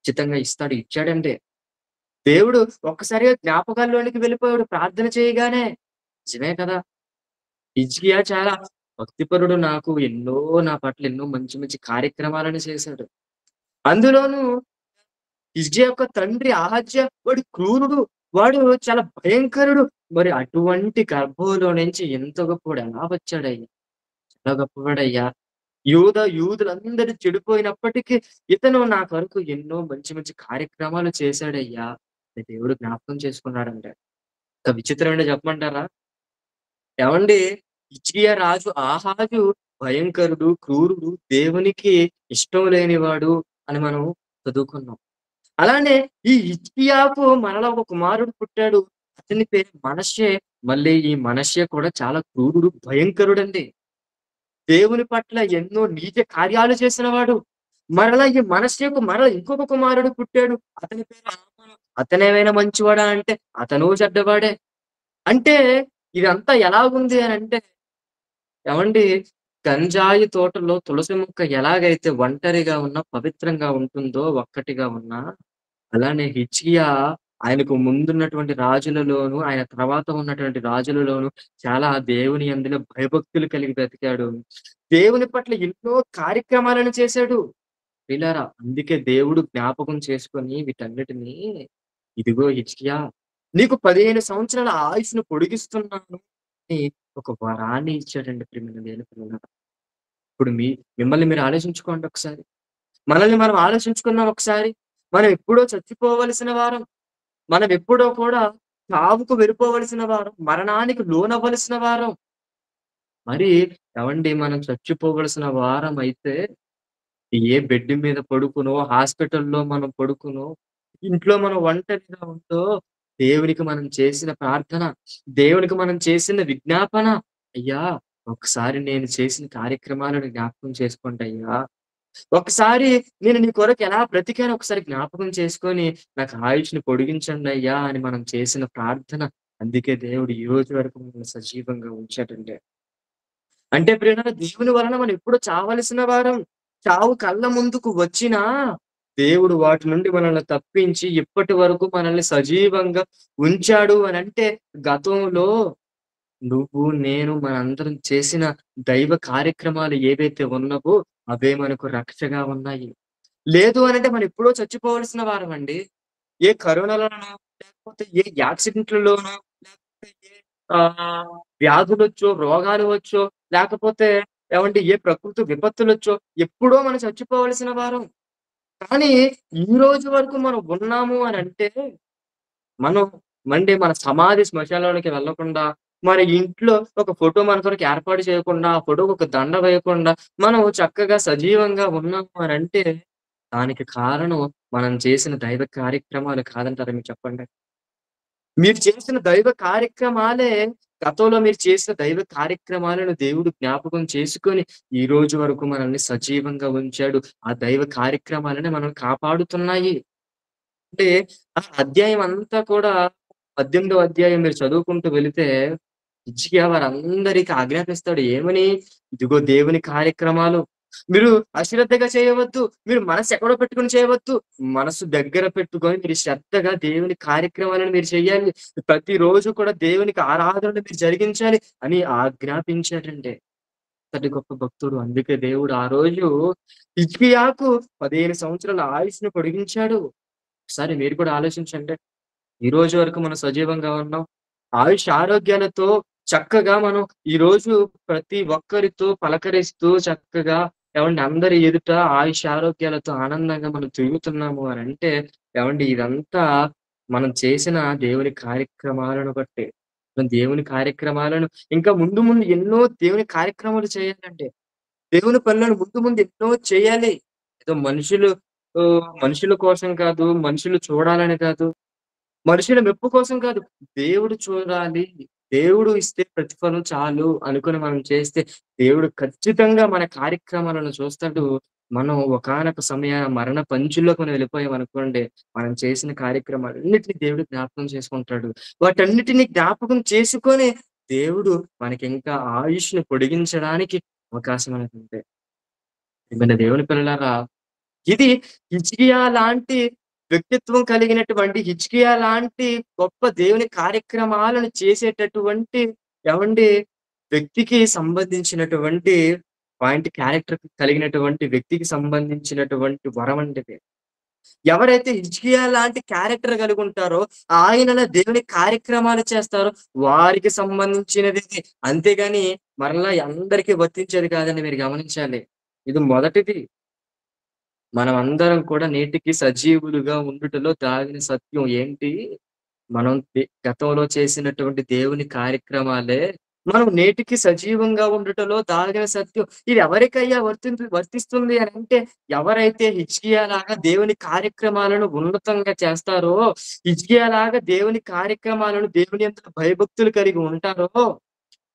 ఖచ్చితంగా ఇస్తాడు. ఇచ్చాడండి. దేవుడు ఒక్కసారిగా జ్ఞాపకాల్లోనికి వెళ్ళిపోయాడు ప్రార్థన చేయగానే. నిజమే కదా! హిజ్కియా చాలా భక్తిపరుడు. నా పట్ల ఎన్నో మంచి మంచి కార్యక్రమాలను చేశాడు. అందులోనూ హిజ్కియా యొక్క తండ్రి అహజ్యా వాడు క్రూరుడు. వాడు చాలా భయంకరుడు. మరి అటువంటి గర్భంలో నుంచి ఎంత గొప్పవాడు ఎలా వచ్చాడయ్యా? చాలా గొప్పవాడయ్యా. యూదులందరూ చెడిపోయినప్పటికీ ఇతను నా కొరకు ఎన్నో మంచి మంచి కార్యక్రమాలు చేశాడయ్యా. దేవుడు జ్ఞాపకం చేసుకున్నాడంటే. ఇంత విచిత్రం ఏంటో చెప్పమంటారా? ఏవండీ హిజ్కియా రాజు ఆహాజు భయంకరుడు, క్రూరుడు, దేవునికి ఇష్టం లేనివాడు అని మనం చదువుకున్నాం. అలానే ఈ హిజ్కియాకు మరలా ఒక కుమారుడు పుట్టాడు. అతని పేరు మనష్షే. మళ్ళీ ఈ మనష్షే కూడా చాలా క్రూరుడు, భయంకరుడండి. దేవుని పట్ల ఎన్నో నీచ కార్యాలు చేసినవాడు. మరలా ఈ మనష్షేకు మరలా ఇంకొక కుమారుడు పుట్టాడు. అతని పేరు ఆమోను. అతనేమైనా మంచివాడా అంటే అతను చెడ్డవాడే. అంటే ఇదంతా ఎలాగుంది అనంటే ఏవండీ గంజాయి తోటలో తులసి మొక్క ఎలాగైతే ఒంటరిగా ఉన్నా, పవిత్రంగా ఉంటుందో ఒక్కటిగా ఉన్నా, అలానే హిజ్కియా ఆయనకు ముందున్నటువంటి రాజులలోను, ఆయన తర్వాత ఉన్నటువంటి రాజులలోను చాలా దేవుని యందుల భయభక్తులు కలిగి బ్రతికాడు. దేవుని పట్ల ఎన్నో కార్యక్రమాలను చేశాడు. ప్రియులారా అందుకే దేవుడు జ్ఞాపకం చేసుకొని వీటన్నిటిని ఇదిగో హిజ్కియా నీకు 15 సంవత్సరాల ఆయుష్‌ను పొడిగిస్తున్నాను అని ఒక వరాన్ని ఇచ్చాడండి ప్రియమైన దేవుని పిల్లలారా. ఇప్పుడు మిమ్మల్ని మీరు ఆలోచించుకోండి ఒకసారి. మనల్ని మనం ఆలోచించుకుందాం ఒకసారి. మనం ఎప్పుడో చచ్చిపోవలసిన వారం. మనం ఎప్పుడో కూడా చావుకు వెళ్ళిపోవలసిన వారం. మరణానికి లోనవ్వలసిన వారం. మరి ఏవండీ మనం చచ్చిపోవలసిన వారమైతే ఏ బెడ్ మీద పడుకునో, హాస్పిటల్‌లో మనం పడుకునో, ఇంట్లో మనం ఒంటరిగా ఉంటో, దేవునికి మనం చేసిన ప్రార్థన, దేవునికి మనం చేసిన విజ్ఞాపన, అయ్యా! ఒకసారి నేను చేసిన కార్యక్రమాలను జ్ఞాపకం చేసుకోండయ్యా. ఒకసారి నేను నీ కొరకు ఎలా బ్రతికానో ఒకసారి జ్ఞాపకం చేసుకొని, నాకు ఆయుష్‌ని పొడిగించండయ్యా అని మనం చేసిన ప్రార్థన, అందుకే దేవుడు ఈ రోజు వరకు మనల్ని సజీవంగా ఉంచాడండి. అంటే ప్రియులారా దేవుని వలన మనం ఎప్పుడో చావలసిన వారం. చావు కళ్ళ ముందుకు వచ్చినా, దేవుడు వాటి నుండి మనల్ని తప్పించి ఇప్పటి వరకు మనల్ని సజీవంగా ఉంచాడు అనంటే, గతంలో నువ్వు, నేను మనందరం చేసిన దైవ కార్యక్రమాలు ఏవైతే ఉన్నవో, అవే మనకు రక్షగా ఉన్నాయి. లేదు అనంటే మనం ఎప్పుడో చచ్చిపోవలసిన వారమండి. ఏ కరోనాలోనో, లేకపోతే ఏ యాక్సిడెంట్‌లలోనో, లేకపోతే ఏ వ్యాధులొచ్చో, రోగాలు వచ్చో, లేకపోతే ఏవండీ ఏ ప్రకృతి విపత్తులొచ్చో, ఎప్పుడో మనం చచ్చిపోవలసిన వారం. కానీ ఈ రోజు వరకు మనం ఉన్నాము అనంటే, మనం మన సమాధి శ్మశానంలోకి వెళ్ళకుండా, మన ఇంట్లో ఒక ఫోటో మన కొరకు ఏర్పాటు చేయకుండా, ఆ ఫోటోకి ఒక దండ వేయకుండా, మనం చక్కగా సజీవంగా ఉన్నాము అనంటే, దానికి కారణం మనం చేసిన దైవ కార్యక్రమాలు కాదంటారా మీరు చెప్పండి? మీరు చేసిన దైవ కార్యక్రమాలే గతంలో మీరు చేసిన దైవ కార్యక్రమాలను దేవుడు జ్ఞాపకం చేసుకొని, ఈ రోజు వరకు మనల్ని సజీవంగా ఉంచాడు. ఆ దైవ కార్యక్రమాలనే మనల్ని కాపాడుతున్నాయి. అంటే ఆ అధ్యాయం అంతా కూడా 18వ అధ్యాయం మీరు చదువుకుంటూ వెళితే, హిజ్కియా వారందరికి ఆజ్ఞాపిస్తాడు. ఏమని? ఇదిగో దేవుని కార్యక్రమాలు. మీరు అశ్రద్ధగా చేయవద్దు. మీరు మనసు ఎక్కడో పెట్టుకొని చేయవద్దు. మనసు దగ్గర పెట్టుకొని మీరు శ్రద్ధగా దేవుని కార్యక్రమాలను మీరు చేయాలి. ప్రతిరోజు కూడా దేవునికి ఆరాధనలు మీరు జరిగించాలి అని ఆజ్ఞాపించాడండి. అంతటి గొప్ప భక్తుడు. అందుకే దేవుడు ఆ రోజు హిజ్కియాకు 15 సంవత్సరాల ఆయుష్‌ని పొడిగించాడు. ఒకసారి మీరు కూడా ఆలోచించండి. ఈ రోజు వరకు మనం సజీవంగా ఉన్నాం. ఆయుష్ ఆరోగ్యాలతో చక్కగా మనం ఈరోజు ప్రతి ఒక్కరితో పలకరిస్తూ చక్కగా ఏవండీ అందరి ఎదుట ఆయుష్ ఆరోగ్యాలతో ఆనందంగా మనం తిరుగుతున్నాము అనంటే ఏవండీ ఇదంతా మనం చేసిన దేవుని కార్యక్రమాలను బట్టే. మనం దేవుని కార్యక్రమాలను ఇంకా ముందు ముందు ఎన్నో దేవుని కార్యక్రమాలు చేయాలండి. దేవుని పనులను ముందు ముందు ఎన్నో చేయాలి. ఏదో మనుషుల కోసం కాదు, మనుషులు చూడాలని కాదు. మనుషుల మెప్పు కోసం కాదు. దేవుడు చూడాలి. దేవుడు ఇస్తే ప్రతిఫలం చాలు అనుకుని మనం చేస్తే, దేవుడు ఖచ్చితంగా మన కార్యక్రమాలను చూస్తాడు. మనం ఒకానొక సమయాన మరణ పంచుల్లోకి మనం వెళ్ళిపోయామనుకోండి, మనం చేసిన కార్యక్రమాలన్నిటిని దేవుడు జ్ఞాపకం చేసుకుంటాడు. వాటన్నిటిని జ్ఞాపకం చేసుకొని, దేవుడు మనకింకా ఆయుష్‌ని పొడిగించడానికి అవకాశం అనేది ఉంది. ప్రియమైన దేవుని పిల్లలారా ఇది హిజ్కియా లాంటి వ్యక్తిత్వం కలిగినటువంటి హిజ్కియా లాంటి గొప్ప దేవుని కార్యక్రమాలను చేసేటటువంటి ఏవండీ వ్యక్తికి సంబంధించినటువంటి క్యారెక్టర్ కలిగినటువంటి వ్యక్తికి సంబంధించినటువంటి వరమండిది. ఎవరైతే హిజ్కియా లాంటి క్యారెక్టర్ కలిగుంటారో, ఆయనలా దేవుని కార్యక్రమాలు చేస్తారో వారికి సంబంధించినది ఇది. అంతేగాని మరలా అందరికి వర్తించేది కాదని మీరు గమనించాలి. ఇది మొదటిది. మనమందరం కూడా నేటికి సజీవులుగా ఉండుటలో దాగిన సత్యం ఏంటి? మనం గతంలో చేసినటువంటి దేవుని కార్యక్రమాలే మనం నేటికి సజీవంగా ఉండుటలో దాగిన సత్యం. ఇది ఎవరికయ్యా వర్తిస్తుంది అనంటే, ఎవరైతే హిజ్కియాలాగా దేవుని కార్యక్రమాలను ఉన్నతంగా చేస్తారో, హిజ్కియాలాగా దేవుని కార్యక్రమాలను దేవుని యందు భయభక్తులు కలిగి ఉంటారో,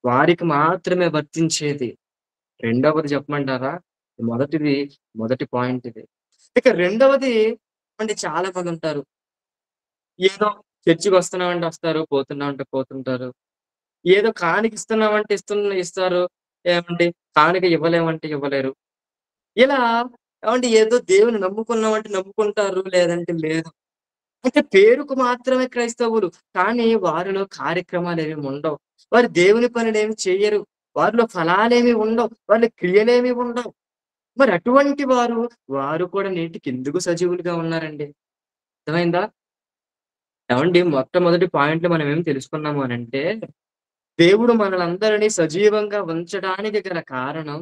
వారికి మాత్రమే వర్తించేది. రెండవది చెప్పమంటారా? మొదటిది మొదటి పాయింట్ ఇది. ఇక రెండవది అంటే చాలా మందుంటారు. ఏదో చర్చికొస్తున్నామంటే వస్తారు, పోతున్నామంటే పోతుంటారు. ఏదో కానుక ఇస్తున్నామంటే ఇస్తారు. ఏమండి కానుక ఇవ్వలేమంటే ఇవ్వలేరు. ఇలా ఏమండి ఏదో దేవుని నమ్ముకున్నామంటే నమ్ముకుంటారు, లేదంటే లేదు. అంటే పేరుకు మాత్రమే క్రైస్తవులు. కానీ వారిలో కార్యక్రమాలేమి ఉండవు. వారు దేవుని పనులేమి చెయ్యరు. వారిలో ఫలాలేమి ఉండవు. వారిలో క్రియలేమి ఉండవు. మరి అటువంటి వారు కూడా నేటికెందుకు సజీవులుగా ఉన్నారండి? అర్థమైందా? ఏవండీ మొట్టమొదటి పాయింట్‌లో మనం ఏం తెలుసుకున్నాము అనంటే, దేవుడు మనలందరినీ సజీవంగా ఉంచడానికి గల కారణం,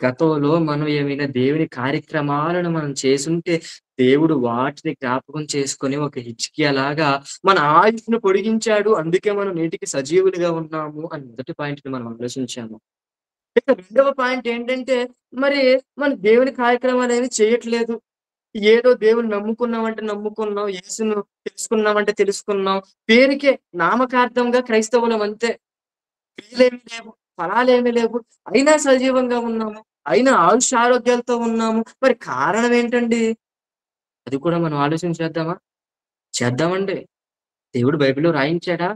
గతంలో మనం ఏమైనా దేవుని కార్యక్రమాలను మనం చేసుంటే, దేవుడు వాటిని జ్ఞాపకం చేసుకొని ఒక హిజ్కియాలాగా మన ఆయుష్‌ను పొడిగించాడు. అందుకే మనం నేటికి సజీవులుగా ఉన్నాము అని మొదటి పాయింట్‌ని మనం ఆలోచించాము. ఇక రెండవ పాయింట్ ఏంటంటే, మరి మనం దేవుని కార్యక్రమాలేమి చేయట్లేదు. ఏదో దేవుడిని నమ్ముకున్నామంటే నమ్ముకున్నాం. యేసును తెలుసుకున్నామంటే తెలుసుకున్నాం. పేరుకే నామకార్థంగా క్రైస్తవులం అంతే. క్రియలేమి లేవు. ఫలాలేమి లేవు. అయినా సజీవంగా ఉన్నాము. అయినా ఆయుష్షారోగ్యాలతో ఉన్నాము. మరి కారణం ఏంటండి? అది కూడా మనం ఆలోచించేద్దామా? చేద్దామండి. దేవుడు బైబిల్‌లో రాయించాడా?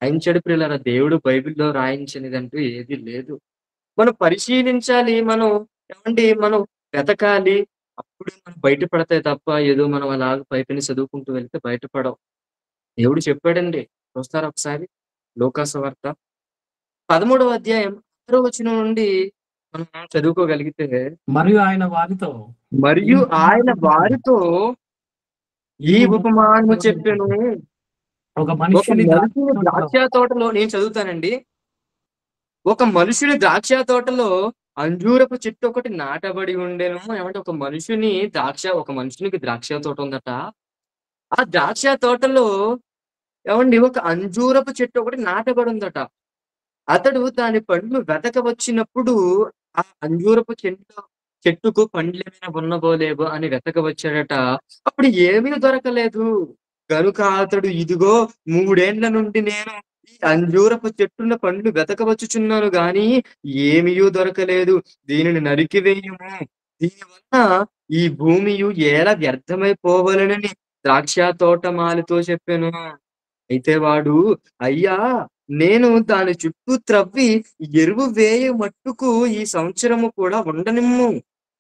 రాయించాడు ప్రియులారా. దేవుడు బైబిల్‌లో రాయించనిదంటూ ఏది లేదు. మనం పరిశీలించాలి. మనం వెతకాలి. అప్పుడే మనం బయట పడతాయి తప్ప, ఏదో మనం అలాగా పైపైన చదువుకుంటూ వెళ్తే బయటపడవు. దేవుడు చెప్పాడండి. చూస్తారా ఒకసారి? లూకా సువార్త 13వ అధ్యాయం 6 వచనం నుండి మనం చదువుకోగలిగితే, మరియు ఆయన వారితో ఈ మరియు ఆయన ఉపమానము చెప్పెను. వారితో ఈ ఈ ఉపమానము ఉపమానము చెప్పెను. ఒక ఒక మనుష్యుని ద్రాక్ష మనుషుని తోటలో ద్రాక్ష తోటలో నేను చదువుతానండి. ఒక మనుషుని ద్రాక్ష తోటలో అంజూరపు చెట్టు ఒకటి నాటబడి ఉండెను. ఏమంటే ఒక మనుషునికి ద్రాక్ష తోట ఉందట. ఆ ద్రాక్ష తోటలో ఒక అంజూరపు చెట్టు ఒకటి నాటబడుందట. అతడు దాని పండ్లు వెతకవచ్చినప్పుడు, ఆ అంజూరపు చెట్టుకు పండ్లేమైనా ఉన్నవోలేవో అని వెతకవచ్చాడట. అప్పుడు ఏమీ దొరకలేదు. గనుక అతడు ఇదిగో 3 ఏండ్ల నుండి నేను ఈ అంజూరపు చెట్టున పండ్లు వెతకవచ్చుచున్నాను గానీ, ఏమియూ దొరకలేదు. దీనిని నరికివేయుము. దీనివలన ఈ భూమియు ఏల వ్యర్థమైపోవలెనని ద్రాక్ష తోటమాలితో చెప్పెను. అయితే వాడు, అయ్యా! నేను దాని చుట్టూ త్రవ్వి ఎరువు వేయ మట్టుకు ఈ సంవత్సరము కూడా ఉండనిమ్ము.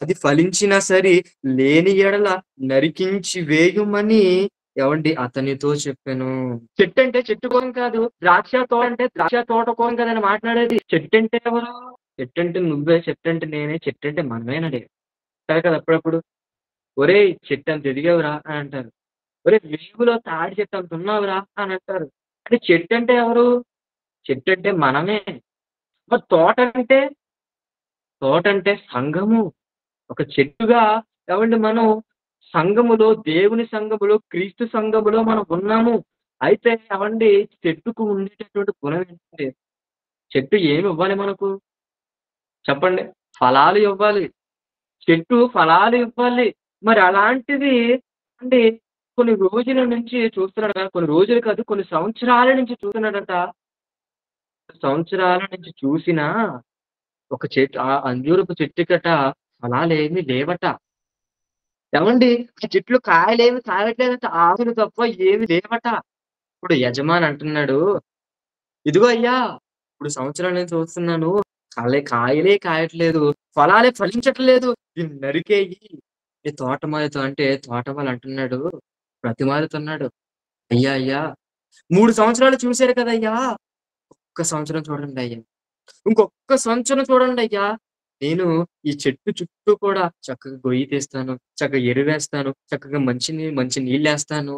అది ఫలించినా సరి, లేని ఎడల నరికించి వేయుమని అతనితో చెప్పెను. చెట్టంటే చెట్టు కోసం కాదు. ద్రాక్ష తోట అంటే ద్రాక్ష తోట కోసం కదండీ మాట్లాడేది. చెట్టంటే ఎవరు? చెట్టంటే నువ్వే, చెట్టంటే నేనే, చెట్టంటే మనమేనండి. అంటారు కదా అప్పుడప్పుడు. "ఒరేయ్! చెట్టంత ఎదిగావురా" అని అంటారు. ఒరేయ్! "వేగులో తాడి చెట్టంత ఉన్నావురా" అని అంటారు. అంటే చెట్టంటే ఎవరు? చెట్టంటే మనమే. మరి తోటంటే సంఘము. ఒక చెట్టుగా మనం దేవుని సంఘములో, క్రీస్తు సంఘములో మనం ఉన్నాము. అయితే చెట్టుకు ఉండేటటువంటి గుణం ఏంటంటే, చెట్టు ఏమి ఇవ్వాలి మనకు? చెప్పండి. ఫలాలు ఇవ్వాలి. చెట్టు ఫలాలు ఇవ్వాలి. మరి అలాంటిది అండి కొన్ని రోజుల నుంచి చూస్తున్నాడుగా, కొన్ని రోజులు కాదు, కొన్ని సంవత్సరాల నుంచి చూస్తున్నాడట. సంవత్సరాల నుంచి చూసినా ఆ అంజూరపు చెట్టుకట ఫలాలేమి లేవట. ఆ చెట్లు కాయలేమి కాయట్లేదట. ఆకులు తప్ప ఏమి లేవట. ఇప్పుడు యజమాని అంటున్నాడు, "ఇదిగో అయ్యా! ఇప్పుడు సంవత్సరాల నుంచి చూస్తున్నాను. కాయలే కాయట్లేదు. ఫలాలే ఫలించట్లేదు. దీన్ని నరికేయి." ఈ తోటమాలితో అంటే తోటమాలి అంటున్నాడు, బ్రతిమాలుతున్నాడు. "అయ్యా! అయ్యా! 3 సంవత్సరాలు చూసారు కదయ్యా! ఒక్క సంవత్సరం చూడండయ్యా. ఇంకొక్క సంవత్సరం చూడండయ్యా! నేను ఈ చెట్టు చుట్టూ కూడా చక్కగా గొయ్యి తీస్తాను. చక్కగా ఎరువేస్తాను. చక్కగా మంచి నీళ్ళేస్తాను.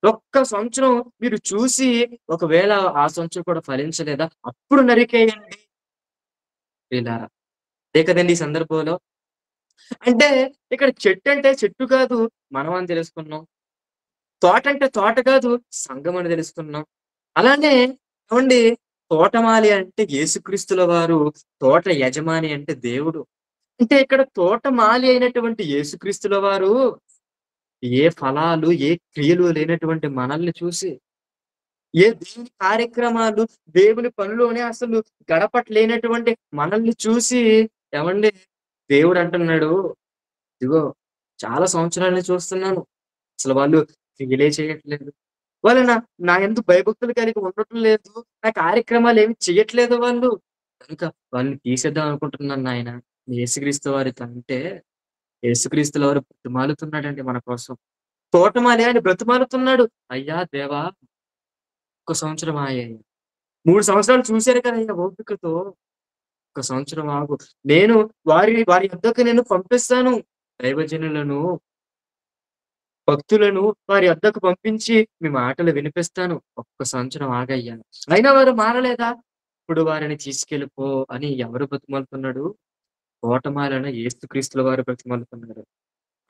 ఒక్క సంవత్సరం మీరు చూసి ఒకవేళ ఆ సంవత్సరం కూడా ఫలించలేదా? అప్పుడు నరికేయండి." ఇలా అదే కదండీ ఈ సందర్భంలో. అంటే ఇక్కడ చెట్టు అంటే చెట్టు కాదు మనం అని తెలుసుకున్నాం. తోట అంటే తోట కాదు సంఘం అని తెలుసుకున్నాం. అలానే ఏవండీ తోటమాలి అంటే యేసుక్రీస్తుల వారు, తోట యజమాని అంటే దేవుడు. అంటే ఇక్కడ తోటమాలి అయినటువంటి యేసుక్రీస్తుల వారు ఏ ఫలాలు, ఏ క్రియలు లేనటువంటి మనల్ని చూసి, ఏ దేవుని కార్యక్రమాలు, దేవుని పనిలోనే అసలు గడపట్లేనటువంటి మనల్ని చూసి ఏవండీ దేవుడంటున్నాడు, ఇదిగో చాలా సంవత్సరాల నుంచి చూస్తున్నాను. అసలు వాళ్ళు క్రియలే చేయట్లేదు. వాళ్ళు నా యందు భయభక్తులు కలిగి ఉండటం లేదు. నా కార్యక్రమాలేమి చెయ్యట్లేదు వాళ్ళు. కనుక వాళ్ళని తీసేద్దాం అనుకుంటున్నాను నాయన. యేసుక్రీస్తు వారి కంటే యేసుక్రీస్తుల వారు బ్రతిమాలుతున్నాడండి మన కోసం. తోటమాలి ఆయన బ్రతిమాలుతున్నాడు. అయ్యా దేవా! ఒక్క సంవత్సరం ఆగయ్యా. 3 సంవత్సరాలు చూసారు కదయ్యా ఓపికతో. ఒక్క సంవత్సరం ఆగు. నేను వారి యొద్దకు నేను పంపిస్తాను. దైవజనులను, భక్తులను వారి వద్దకు పంపించి మీ మాటలు వినిపిస్తాను. ఒక్క సంవత్సరం ఆగయ్యా. అయినా వారు మారలేదా? ఇప్పుడు వారిని తీసుకెళ్ళిపో అని ఎవరు బ్రతిమాలుతున్నాడు? తోటమాలైన యేసుక్రీస్తుల వారు బ్రతిమాలుతున్నాడు.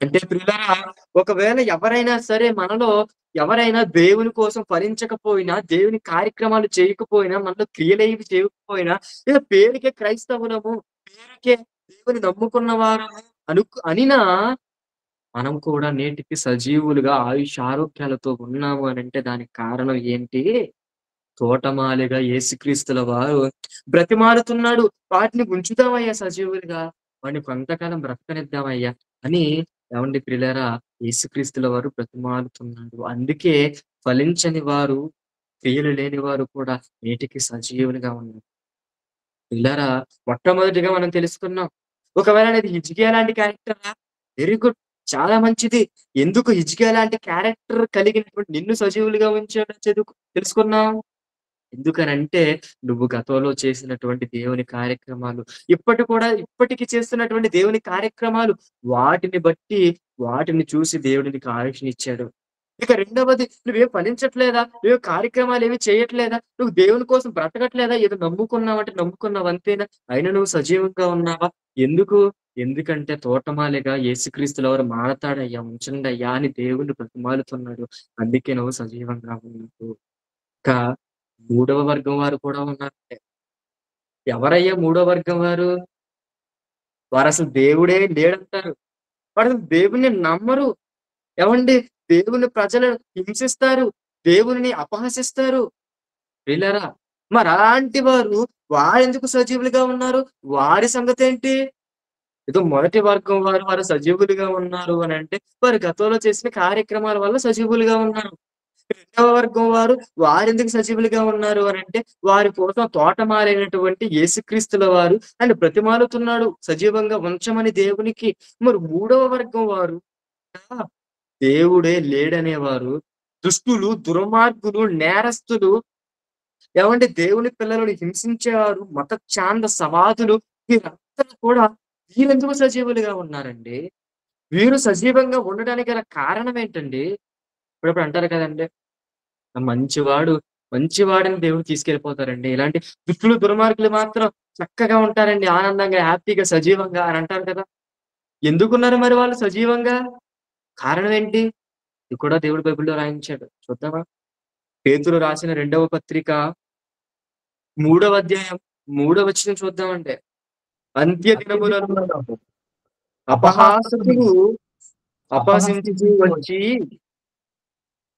అంటే ప్రియులారా, ఒకవేళ ఎవరైనా సరే మనలో ఎవరైనా దేవుని కోసం ఫలించకపోయినా, దేవుని కార్యక్రమాలు చేయకపోయినా, మనలో క్రియలేవి చేయకపోయినా, లేదా పేరుకే క్రైస్తవులము, పేరుకే దేవుని నమ్ముకున్న వారము అనినా మనం కూడా నేటికి సజీవులుగా ఆయుష్య ఆరోగ్యాలతో ఉన్నాము అనంటే దానికి కారణం ఏంటి? తోటమాలిగా యేసుక్రీస్తుల వారు బ్రతిమాలుతున్నాడు. వాటిని ఉంచుదామయ్యా సజీవులుగా. వాడిని కొంతకాలం బ్రతకనిద్దామయ్యా అని ఏవండి ప్రియులారా యేసుక్రీస్తుల వారు బ్రతిమాలుతున్నాడు. అందుకే ఫలించని వారు, క్రియలు లేని వారు కూడా నేటికి సజీవులుగా ఉన్నారు. ప్రియులారా మొట్టమొదటిగా మనం తెలుసుకున్నాం. ఒకవేళ అనేది హిజ్కియా లాంటి క్యారెక్టరా? Very good. చాలా మంచిది. ఎందుకు హిజ్కియా లాంటి క్యారెక్టర్ కలిగినటువంటి నిన్ను సజీవులుగా ఉంచాడో తెలుసుకున్నాం. ఎందుకనంటే, నువ్వు గతంలో చేసినటువంటి దేవుని కార్యక్రమాలు, ఇప్పటికి చేస్తున్నటువంటి దేవుని కార్యక్రమాలు, వాటిని బట్టి, వాటిని చూసి దేవుడు నీకు ఆయుష్‌నిచ్చాడు. ఇక రెండవది నువ్వేం ఫలించట్లేదా? నువ్వు కార్యక్రమాలేమి చేయట్లేదా? నువ్వు దేవుని కోసం బ్రతకట్లేదా? ఏదో నమ్ముకున్నావంటే నమ్ముకున్నావు అంతేనా? అయినా నువ్వు సజీవంగా ఉన్నావా? ఎందుకు? ఎందుకంటే తోటమాలిగా యేసుక్రీస్తుల వారు మారతాడయ్యా, ఉంచండయ్యా అని దేవుడిని బ్రతిమాలుతున్నాడు. అందుకే నువ్వు సజీవంగా ఉన్నావు. ఇంకా మూడవ వర్గం వారు కూడా ఉన్నారండి. ఎవరయ్యా మూడో వర్గం వారు? వారసలు దేవుడే లేడంటారు. వారసలు దేవుడిని నమ్మరు. ఏవండీ? దేవుని ప్రజలను హింసిస్తారు. దేవునిని అపహసిస్తారు. ప్రియులారా! మరలాంటి వారు వారెందుకు సజీవులుగా ఉన్నారు? వారి సంగతేంటి? ఏదో మొదటి వర్గం వారు సజీవులుగా ఉన్నారు అనంటే, వారు గతంలో చేసిన కార్యక్రమాల వల్ల సజీవులుగా ఉన్నారు. రెండవ వర్గం వారు వారెందుకు సజీవులుగా ఉన్నారు అనంటే, వారి కోసం తోటమాలైనటువంటి యేసుక్రీస్తుల వారు ఆయన బ్రతిమాలుతున్నాడు సజీవంగా ఉంచమని దేవునికి. మరి మూడవ వర్గం వారు ఆ! దేవుడే లేడనేవారు, దుష్టులు, దుర్మార్గులు, నేరస్తులు, ఏవండీ దేవుని పిల్లలను హింసించేవారు, మత ఛాంద సమాధులు వీరందరూ కూడా వీరెందుకు సజీవులుగా ఉన్నారండి? వీరు సజీవంగా ఉండడానికి గల కారణం ఏంటండి? ఇప్పుడిప్పుడు అంటారు కదండీ! మంచివాడు, మంచివాడని దేవుడు తీసుకెళ్ళిపోతారండి. ఇలాంటి దుష్టులు, దుర్మార్గులు మాత్రం చక్కగా ఉంటారండి. ఆనందంగా, హ్యాపీగా, సజీవంగా అని అంటారు కదా! ఎందుకున్నారు మరి వాళ్ళు సజీవంగా? కారణం ఏంటి? ఇది కూడా దేవుడు బైబిల్‌లో రాయించాడు. చూద్దామా? పేతురు రాసిన రెండవ పత్రిక, మూడవ అధ్యాయం, మూడవ వచనం చూద్దామండి. అంత్య దినములలో అపహాసకులు అపహసించుచు అపహసించుచు వచ్చి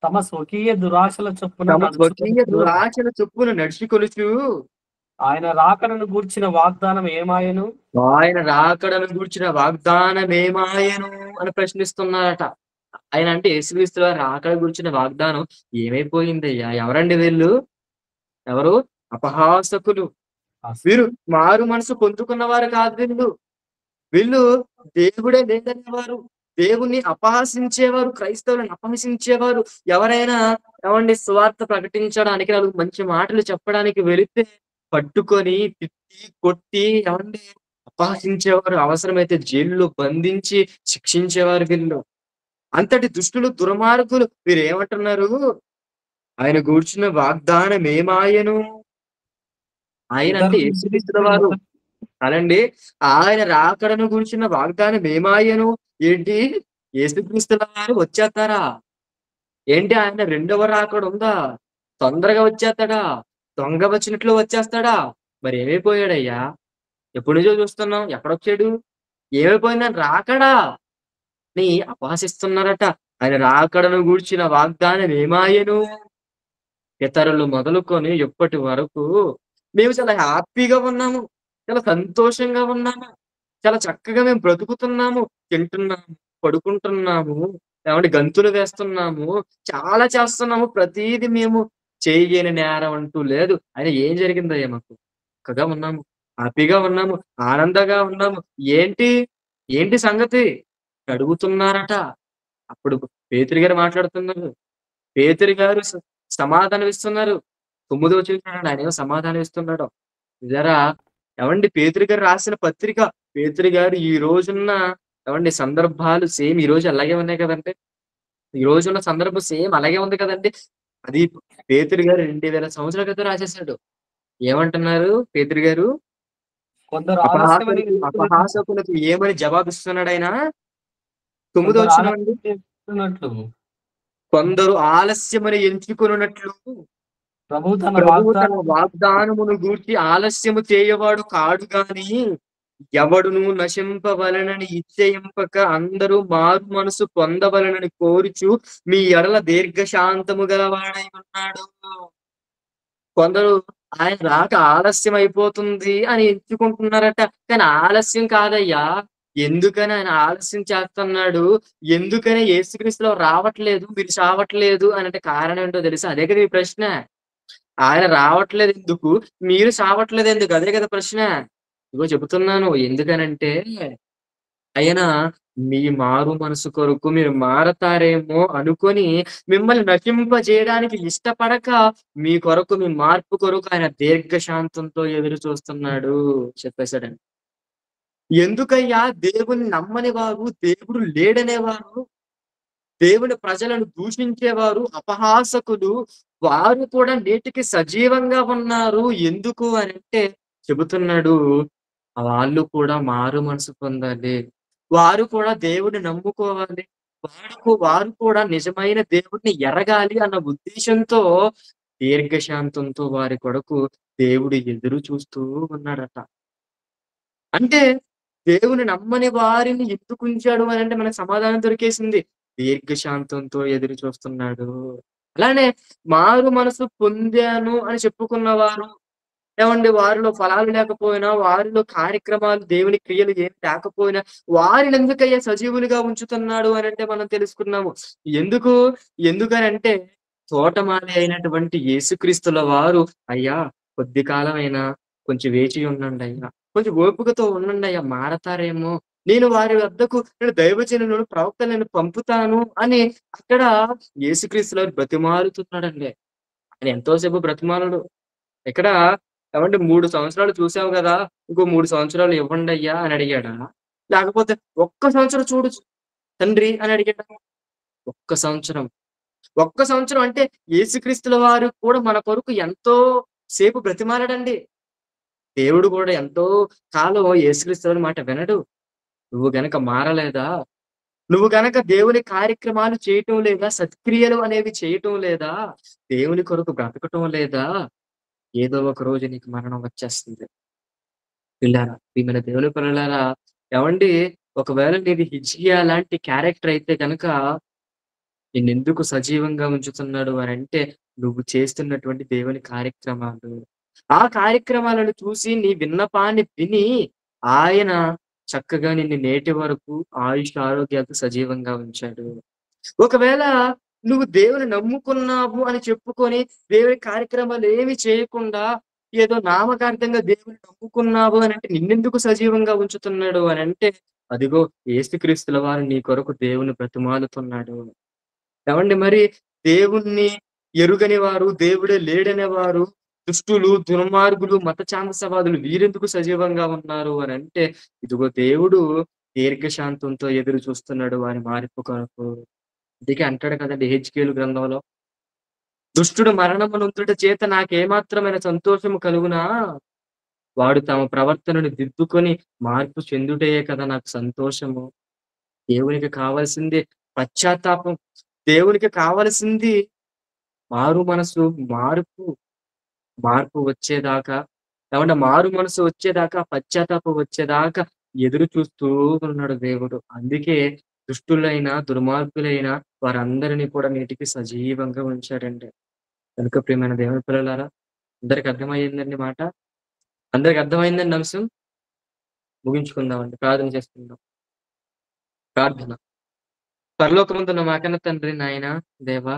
తమ స్వకీయ దురాశల చొప్పున తమ స్వకీయ నడుచుకొనుచు దురాశల చొప్పున నడుచుకొనుచు ఆయన రాకడను గూర్చిన వాగ్దానం ఏమాయెను? ఆయన రాకడను గూర్చిన వాగ్దానమేమాయెను అని ప్రశ్నిస్తున్నారట. ఆయన అంటే యేసుక్రీస్తు వారి రాకడ గురించిన వాగ్దానం ఏమైపోయిందయ్యా? ఎవరండి వీళ్ళు? ఎవరు? అపహాసకులు. వీరు మారు మనసు పొందుకున్నవారు కాదు వీళ్ళు. వీళ్ళు దేవుడే లేదనేవారు. దేవుణ్ణి అపహసించేవారు. క్రైస్తవులను అపహసించేవారు. ఎవరైనా ఏవండీ సువార్త ప్రకటించడానికి, 4 మంచి మాటలు చెప్పడానికి వెళితే పట్టుకొని, తిట్టి, కొట్టి ఏవండీ అపహసించేవారు. అవసరమైతే జైలులో బంధించి శిక్షించేవారు వీళ్ళు. అంతటి దుష్టులు, దుర్మార్గులు వీరేమంటున్నారు? ఆయన గూర్చిన వాగ్దానమేమాయెను? ఆయన అంటే ఇతరులను యేసుక్రీస్తుల గురించి వారు. అనండి ఆయన రాకడను గురించిన వాగ్దానం ఏమాయెను? ఏంటి? యేసుక్రీస్తుల వారు వచ్చేత్తారా? ఏంటి ఆయన రెండవ రాకడుందా? తొందరగా వచ్చేత్తాడా? దొంగ వచ్చినట్లు వచ్చేస్తాడా? మరి ఏమైపోయాడయ్యా? ఎప్పటినుంచో చూస్తున్నాం. ఎక్కడొచ్చాడు? ఏమైపోయిందని రాకడా అని అపహసిస్తున్నారట. ఆయన రాకడను గూర్చిన వాగ్దానం ఏమాయెను? ఇతరులు మొదలుకొని ఇప్పటి వరకు మేము చాలా హ్యాపీగా ఉన్నాము. చాలా సంతోషంగా ఉన్నాము. చాలా చక్కగా మేము బ్రతుకుతున్నాము. తింటున్నాము, పడుకుంటున్నాము, ఏమంటే గంతులు వేస్తున్నాము. చాలా చేస్తున్నాము. ప్రతీది మేము చేయలేని నేరం అంటూ లేదు. అయినా ఏం జరిగిందయ్యా మాకు? చక్కగా ఉన్నాము. హ్యాపీగా ఉన్నాము. ఆనందంగా ఉన్నాము. ఏంటి? ఏంటి సంగతి? అడుగుతున్నారట. అప్పుడు పేతురు గారు మాట్లాడుతున్నారు. పేతురు గారు సమాధానం ఇస్తున్నారు. 9వ చూడండి ఆయనేమో సమాధానం ఇస్తున్నాడు. చూసారా? ఏవండీ పేతురు గారు రాసిన పత్రిక. పేతురు గారు ఈ రోజున్న ఏవండీ సందర్భాలు సేమ్ ఈ రోజు అలాగే ఉన్నాయి కదండీ! ఈ రోజున్న సందర్భం సేమ్ అలాగే ఉంది కదండీ! అది పేతురు గారు 2000 సంవత్సరాల క్రితం రాసేసాడు. ఏమంటున్నారు పేతురు గారు? కొందరు ఆలస్యమని ఎంచుకున్నట్లు అపహాసకులకు ఏమని జవాబిస్తున్నాడాయన? 9 కొందరు వచనం అండి. ఆలస్యమని ఎంచుకున్నట్లు కొందరు ఆలస్యమని ఎంచుకొనున్నట్లు ప్రభువు తన ప్రభువు తన వాగ్దానం వాగ్దానమును గూర్చి ఆలస్యము చేయవాడు కాడు గాని, ఎవడును నశింపవలెనని ఇచ్చయింపక అందరూ మారు మనసు పొందవలెనని కోరుచు మీ ఎడల దీర్ఘశాంతము గలవాడై ఉన్నాడు. కొందరు ఆయన రాక ఆలస్యం అయిపోతుంది అని ఎంచుకుంటున్నారట. కానీ ఆలస్యం కాదయ్యా. ఎందుకని ఆయన ఆలస్యం చేస్తన్నాడు? ఎందుకని యేసుక్రీస్తులో రావట్లేదు, మీరు చావట్లేదు అనంటే కారణం ఏంటో తెలుసా? అదే కదా మీ ప్రశ్న. ఆయన రావట్లేదెందుకు? మీరు చావట్లేదెందుకు? అదే కదా ప్రశ్న. ఇదిగో చెబుతున్నాను. ఎందుకనంటే, ఆయన మీ మారు మనసు కొరకు మీరు మారతారేమో అనుకోని మిమ్మల్ని నశింపజేయడానికి ఇష్టపడక, మీ కొరకు మీ మార్పు కొరకు ఆయన దీర్ఘశాంతంతో ఎదురు చూస్తున్నాడు చెప్పేసాడండి. ఎందుకయ్యా దేవున్ని నమ్మని వారు, దేవుడు లేడనేవారు దేవుని ప్రజలను దూషించేవారు, అపహాసకులు, వారు కూడా నేటికి సజీవంగా ఉన్నారు. ఎందుకు అనంటే చెబుతున్నాడు. వాళ్ళు కూడా మారు మనసు పొందాలి. వారు కూడా దేవుడిని నమ్ముకోవాలి. వారు కూడా నిజమైన దేవుడిని ఎరగాలి అన్న ఉద్దేశంతో దీర్ఘశాంతంతో వారి కొరకు దేవుడు ఎదురు చూస్తూ ఉన్నాడట. అంటే దేవుని నమ్మని వారిని ఎందుకుంచాడు అనంటే మనకు సమాధానం దొరికేసింది. దీర్ఘశాంతంతో ఎదురు చూస్తున్నాడు. అలానే మారు మనసు పొందాను అని చెప్పుకున్నవారు, ఏవండీ వారిలో ఫలాలు లేకపోయినా, వారిలో కార్యక్రమాలు దేవుని క్రియలు ఏమి లేకపోయినా, వారినెందుకయ్యా సజీవులుగా ఉంచుతున్నాడు అనంటే మనం తెలుసుకున్నాము. ఎందుకు? ఎందుకనంటే తోటమాలి అయినటువంటి యేసుక్రీస్తుల వారు, అయ్యా కొద్ది కాలమైనా కొంచెం వేచి ఉండండయ్యా. కొంచెం ఓపికతో ఉండండయ్యా మారతారేమో. నేను దైవజనులను, ప్రవక్తలను పంపుతాను అని అక్కడ యేసుక్రీస్తుల వారు బ్రతిమాలుతున్నాడండి. ఆయన ఎంతో సేపు బ్రతిమాలడు. ఇక్కడ ఏవండీ 3 సంవత్సరాలు చూసావు గదా! ఇంకో 3 సంవత్సరాలు ఇవ్వండయ్యా అని అడిగాడా? లేకపోతే ఒక్క సంవత్సరం చూడు తండ్రి అని అడిగాడా? ఒక్క సంవత్సరం. ఒక్క సంవత్సరం అంటే యేసుక్రీస్తుల వారు కూడా మన కొరకు ఎంతో సేపు బ్రతిమాలాడండి. దేవుడు గూడా ఎంతో కాలం యేసుక్రీస్తు వారి మాట వినడు. నువ్వు గనక మారలేదా? నువ్వు గనక దేవుని కార్యక్రమాలు చేయటం లేదా? సత్క్రియలు అనేవి చేయటం లేదా? దేవుని కొరకు బ్రతకటం లేదా? ఏదో ఒక రోజు నీకు మరణం వచ్చేస్తుంది. పిల్లారా, ప్రియమైన దేవుని పిల్లలారా, ఏవండీ ఒకవేళ నీది హిజ్కియా లాంటి క్యారెక్టర్ అయితే గనక నిన్నెందుకు సజీవంగా ఉంచుతున్నాడు అనంటే, నువ్వు చేస్తున్నటువంటి దేవుని కార్యక్రమాలు. ఆ కార్యక్రమాలను చూసి నీ విన్నపాన్ని విని, ఆయన చక్కగా నిన్ను నేటి వరకు ఆయుష్, ఆరోగ్యాలతో సజీవంగా ఉంచాడు. ఒకవేళ నువ్వు దేవుని నమ్ముకున్నావు అని చెప్పుకొని, దేవుని కార్యక్రమాలేమి చేయకుండా, ఏదో నామకార్థంగా దేవుని నమ్ముకున్నావు అనంటే, నిన్నెందుకు సజీవంగా ఉంచుతున్నాడు అనంటే, అదిగో యేసుక్రీస్తుల వారు నీ కొరకు దేవుని బ్రతిమాలుతున్నాడు. ఏవండీ మరి దేవుణ్ణి ఎరుగని వారు, దేవుడే లేడనేవారు, దుష్టులు, దుర్మార్గులు, మత ఛాందసవాదులు వీరెందుకు సజీవంగా ఉన్నారు అనంటే, ఇదిగో దేవుడు దీర్ఘశాంతంతో ఎదురు చూస్తున్నాడు వారి మార్పు కొరకు. అందుకే అంటాడు కదండీ యెహెజ్కేలు గ్రంథంలో, దుష్టుడు మరణము నొందుట చేత నాకేమాత్రమైన సంతోషము కలుగునా? వాడు తమ ప్రవర్తనను దిద్దుకొని మార్పు చెందుటయే కదా నాకు సంతోషము. దేవునికి కావాల్సింది పశ్చాత్తాపం. దేవునికి కావాల్సింది మారు మనసు, మార్పు. మార్పు వచ్చేదాకా ఏమంటే మారు మనసు వచ్చేదాకా, పశ్చాత్తాపం వచ్చేదాకా ఎదురు చూస్తూ ఉన్నాడు దేవుడు. అందుకే దుష్టులైన, దుర్మార్గులైన వారందరిని కూడా నేటికి సజీవంగా ఉంచాడండి. కనుక ప్రియమైన దేవుని పిల్లలారా, అందరికి అర్థమయ్యిందండి మాట? అందరికి అర్థమైందండి అంశం? ముగించుకుందామండి. ప్రార్థన చేసుకుందాం. ప్రార్థన. పరలోకమందున్న మా కన్న తండ్రి నాయనా, దేవా,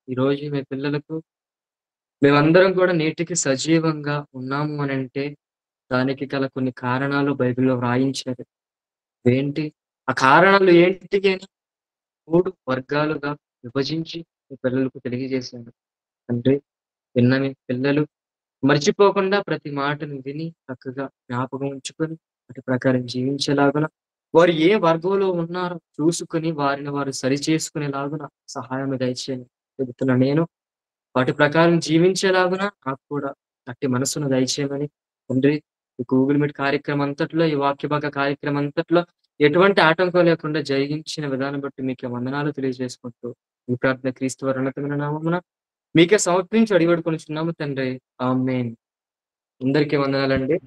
ఈరోజు మీ పిల్లలకు మేమందరం కూడా నేటికి సజీవంగా ఉన్నాము అనంటే, దానికి గల కొన్ని కారణాలు బైబిల్‌లో వ్రాయించారు. ఏంటి? ఆ కారణాలు ఏంటి అని 3 వర్గాలుగా విభజించి మీ పిల్లలకు తెలియజేశారు. తండ్రి, విన్న మీ పిల్లలు మర్చిపోకుండా ప్రతి మాటను విని చక్కగా జ్ఞాపకం ఉంచుకొని వాటి ప్రకారం జీవించేలాగున, వారు ఏ వర్గంలో ఉన్నారో చూసుకొని వారిని వారు సరిచేసుకునేలాగున సహాయం దయచేయండి. చెబుతున్న నేను వాటి ప్రకారం జీవించేలాగున నాకు కూడా అట్టి మనస్సును దయచేయమని తండ్రి, ఈ గూగుల్ మీట్ కార్యక్రమం అంతట్లో, ఈ వాక్య భాగ కార్యక్రమం అంతట్లో ఎటువంటి ఆటంకం లేకుండా జరిగించిన విధానం బట్టి మీకే వందనాలు తెలియజేసుకుంటూ, ఈ ప్రార్థన క్రీస్తు వారి ఉన్నతమైన నామమున మీకే సమర్పించి అడిగి వేడుకొనుచున్నాము తండ్రి. ఆమేన్. అందరికీ వందనాలండి.